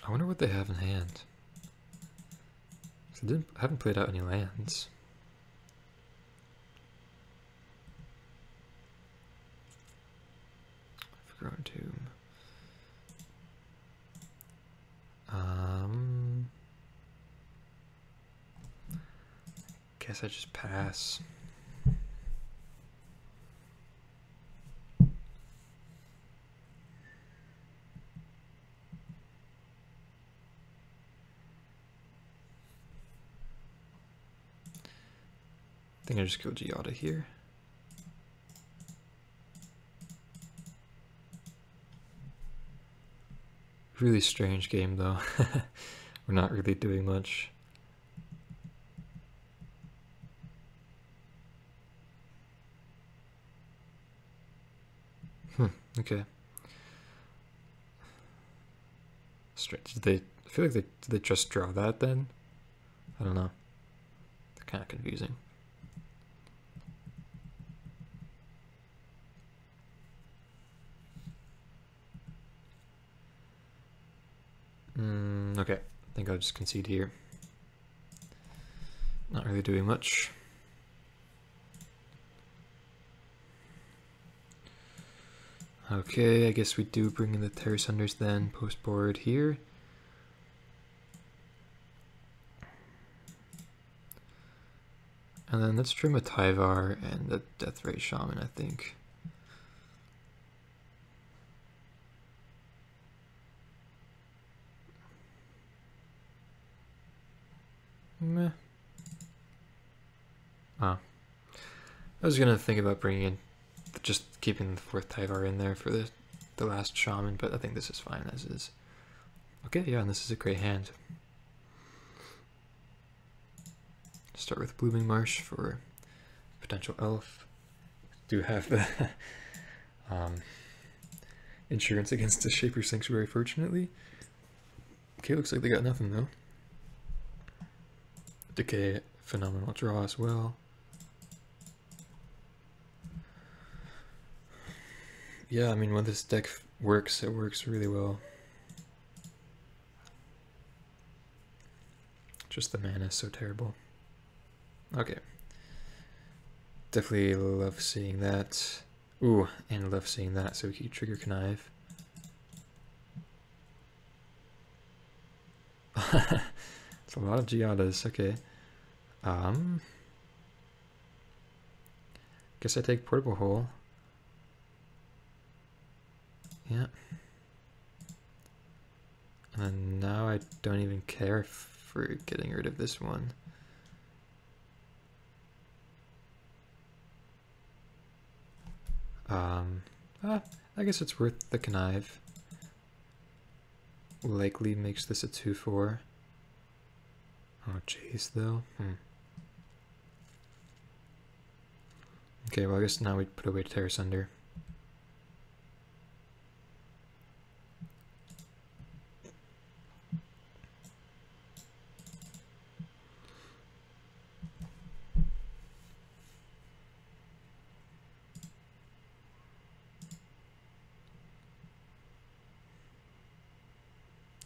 I wonder what they have in hand. I haven't played out any lands. Forgotten Tomb. Guess I just pass. I think I just go Giada here. Really strange game though. We're not really doing much. Okay. Strange. I feel like did they just draw that then? I don't know. They're kind of confusing. Okay, I think I'll just concede here. Not really doing much. Okay, I guess we do bring in the Terrace Hunters then, post board here. And then let's trim a Tyvar and the Deathray Shaman, I think. Meh. I was gonna think about bringing in, just keeping the 4th Tyvar in there for the last Shaman, but I think this is fine as is. Okay, yeah, and this is a great hand. Start with Blooming Marsh for potential elf. Do have the insurance against the Shaper Sanctuary, fortunately. Okay, looks like they got nothing though. Decay, phenomenal draw as well. Yeah, I mean, when this deck works, it works really well. Just the mana is so terrible. Okay. Definitely love seeing that. Ooh, and love seeing that, so we can trigger Connive. It's a lot of Giadas, okay. Guess I take Portable Hole. Yeah. And then now I don't even care for getting rid of this one. I guess it's worth the Connive. likely makes this a 2/4. Oh, Jace though. Okay, well I guess now we put away Terrace Under.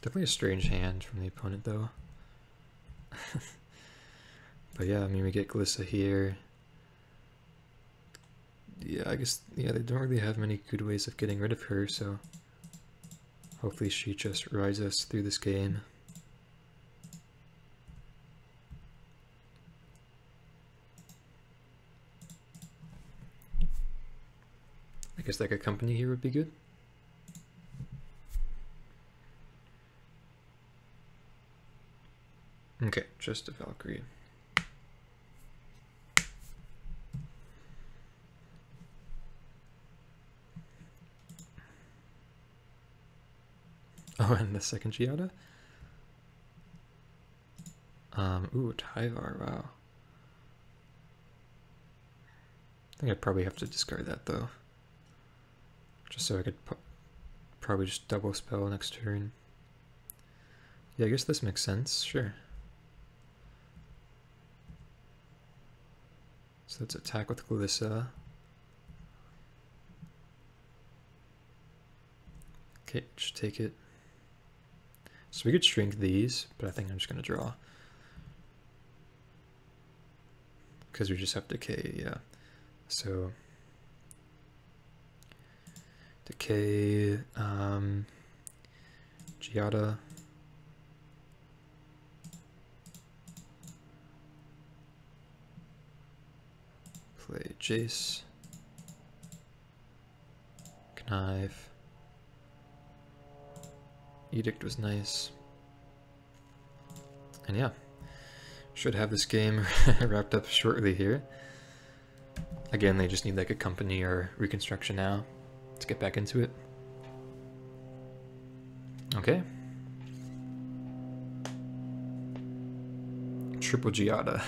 Definitely a strange hand from the opponent though. But yeah, I mean we get Glissa here. Yeah, I guess, yeah, they don't really have many good ways of getting rid of her, so hopefully she just rides us through this game. I guess like a company here would be good. Okay, just a Valkyrie. Oh, and the second Giada? Ooh, Tyvar, wow. I think I'd probably have to discard that though. Just so I could probably just double spell next turn. Yeah, I guess this makes sense, sure. So let's attack with Glissa. Okay, just take it. So we could shrink these, but I think I'm just gonna draw. Because we just have decay, yeah. So decay, Giada. Play Jace. Connive. Edict was nice. And yeah, should have this game wrapped up shortly here. Again, they just need like a company or reconstruction now. Let's get back into it. Okay. Triple Giada.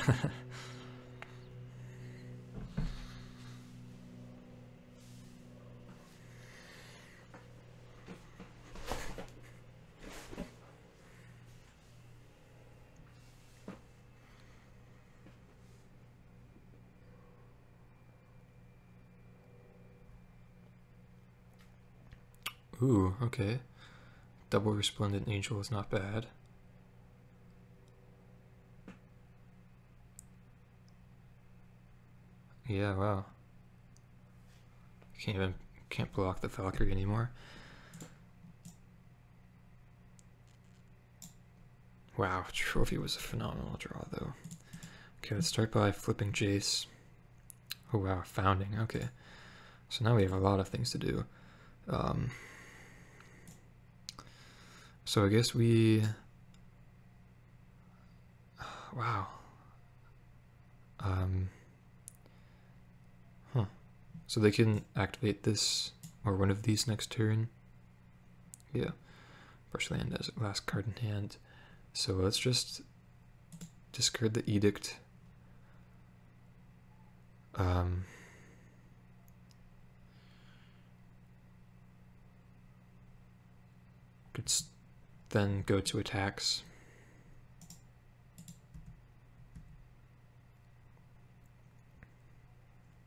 Ooh, okay. Double Resplendent Angel is not bad. Yeah, wow. Can't block the Valkyrie anymore. Wow, Trophy was a phenomenal draw though. Okay, let's start by flipping Jace. Oh wow, Founding, okay. So now we have a lot of things to do. So I guess we... Wow. So they can activate this or one of these next turn. Yeah. Brush land as last card in hand. So let's just discard the Edict. Could then go to attacks.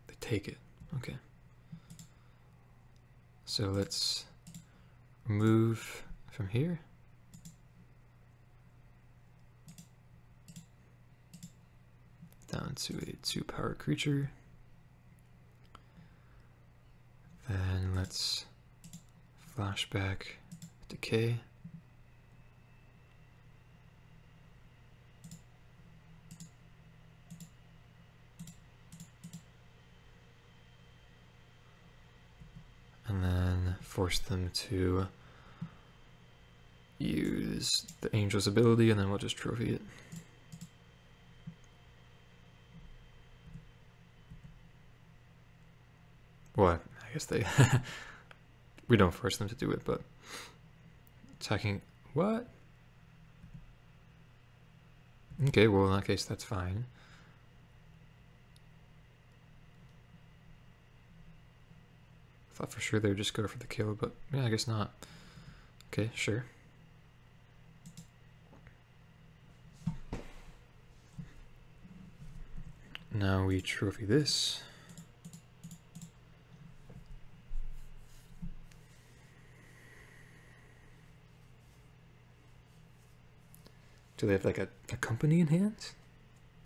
They take it. Okay. So let's remove from here. Down to a 2-power creature. Then let's flashback decay. And then force them to use the Angel's ability, and then we'll just trophy it. Well, I guess they... we don't force them to do it, but... Attacking What? Okay, well in that case that's fine. Thought for sure they would just go for the kill, but yeah, I guess not. Okay, sure. Now we trophy this. Do they have like a company in hand?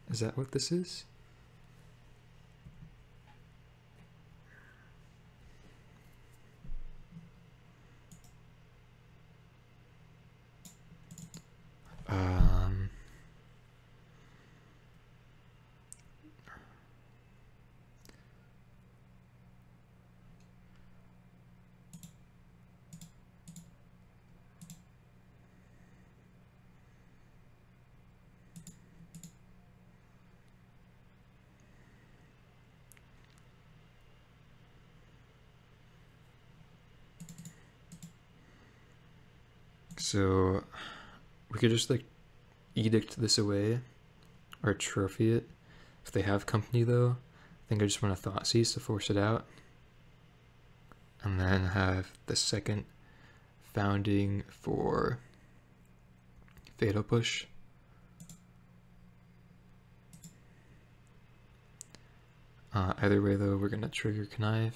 Is that what this is? So we could just like edict this away or trophy it. If they have company though, I think I just want to thought seize to force it out. And then have the second founding for fatal push. Either way though, we're gonna trigger connive.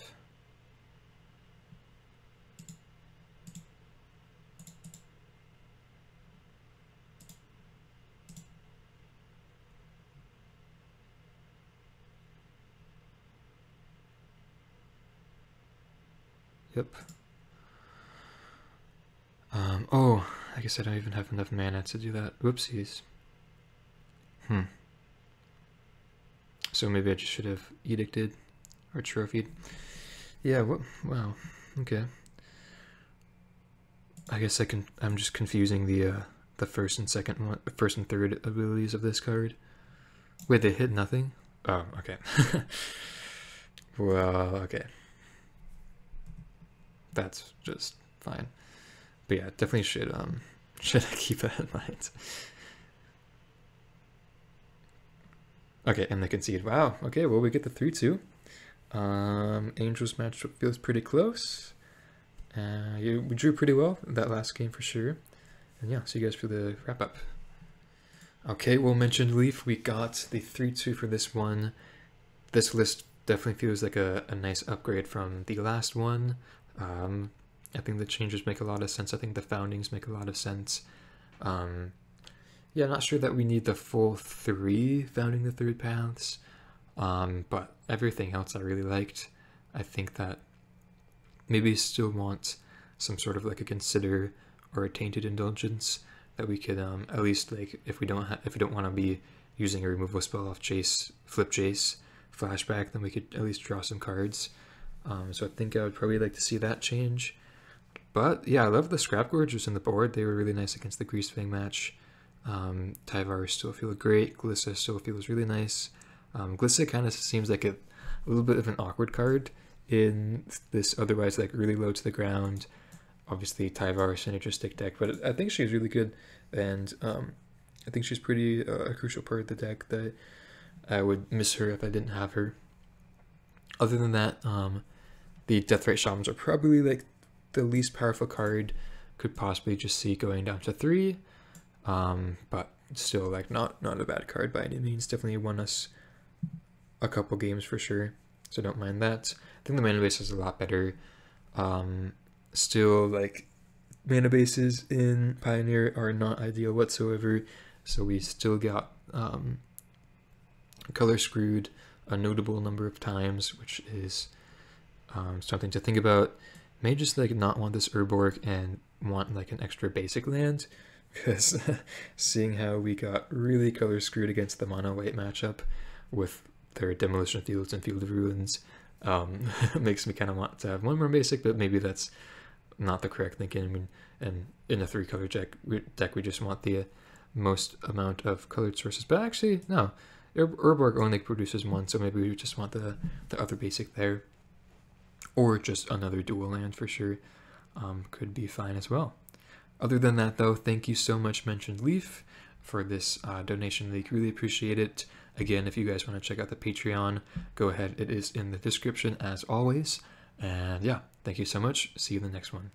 Yep. Oh, I guess I don't even have enough mana to do that. Whoopsies. So maybe I just should have edicted or trophied. Yeah, wow. Okay. I guess I'm just confusing the first and second one, the first and third abilities of this card. Wait, they hit nothing? Oh, okay. Well, okay. That's just fine. But yeah, definitely should keep that in mind. Okay, and they concede. Wow. Okay, well we get the 3-2. Angels match feels pretty close. We drew pretty well that last game for sure. And yeah, see you guys for the wrap up. Okay, well, MentionedLeaf, we got the 3-2 for this one. This list definitely feels like a nice upgrade from the last one. I think the changes make a lot of sense. I think the foundings make a lot of sense. Yeah, not sure that we need the full 3 founding the third paths, but everything else I really liked. I think that maybe still want some sort of like a consider or a tainted indulgence that we could at least, like, if we don't want to be using a removal spell off chase, flip chase, flashback, then we could at least draw some cards. So I think I would probably like to see that change. But yeah, I love the Scrap Gorgers in the board. They were really nice against the Greasefang match. Tyvar still feels great. Glissa still feels really nice. Glissa kind of seems like a little bit of an awkward card in this otherwise like really low to the ground, obviously Tyvar synergistic deck, but I think she's really good, and I think she's pretty a crucial part of the deck that I would miss her if I didn't have her. Other than that, the Deathrite Shamans are probably like the least powerful card. Could possibly just see going down to 3, but still like not a bad card by any means. Definitely won us a couple games for sure, so don't mind that. I think the mana base is a lot better. Still, like, mana bases in Pioneer are not ideal whatsoever, so we still got color screwed a notable number of times, which is something to think about. May just like not want this Urborg and want like an extra basic land, because seeing how we got really color screwed against the mono white matchup with their Demolition Fields and Field of Ruins, makes me kind of want to have one more basic, but maybe that's not the correct thinking. I mean, and in a 3-color deck we just want the most amount of colored sources, but actually no, Urborg only produces 1, so maybe we just want the other basic there, or just another dual land for sure. Could be fine as well. Other than that, though, thank you so much, MentionedLeaf, for this donation leak. Really appreciate it. Again, if you guys want to check out the Patreon, go ahead. It is in the description as always. And yeah, thank you so much. See you in the next one.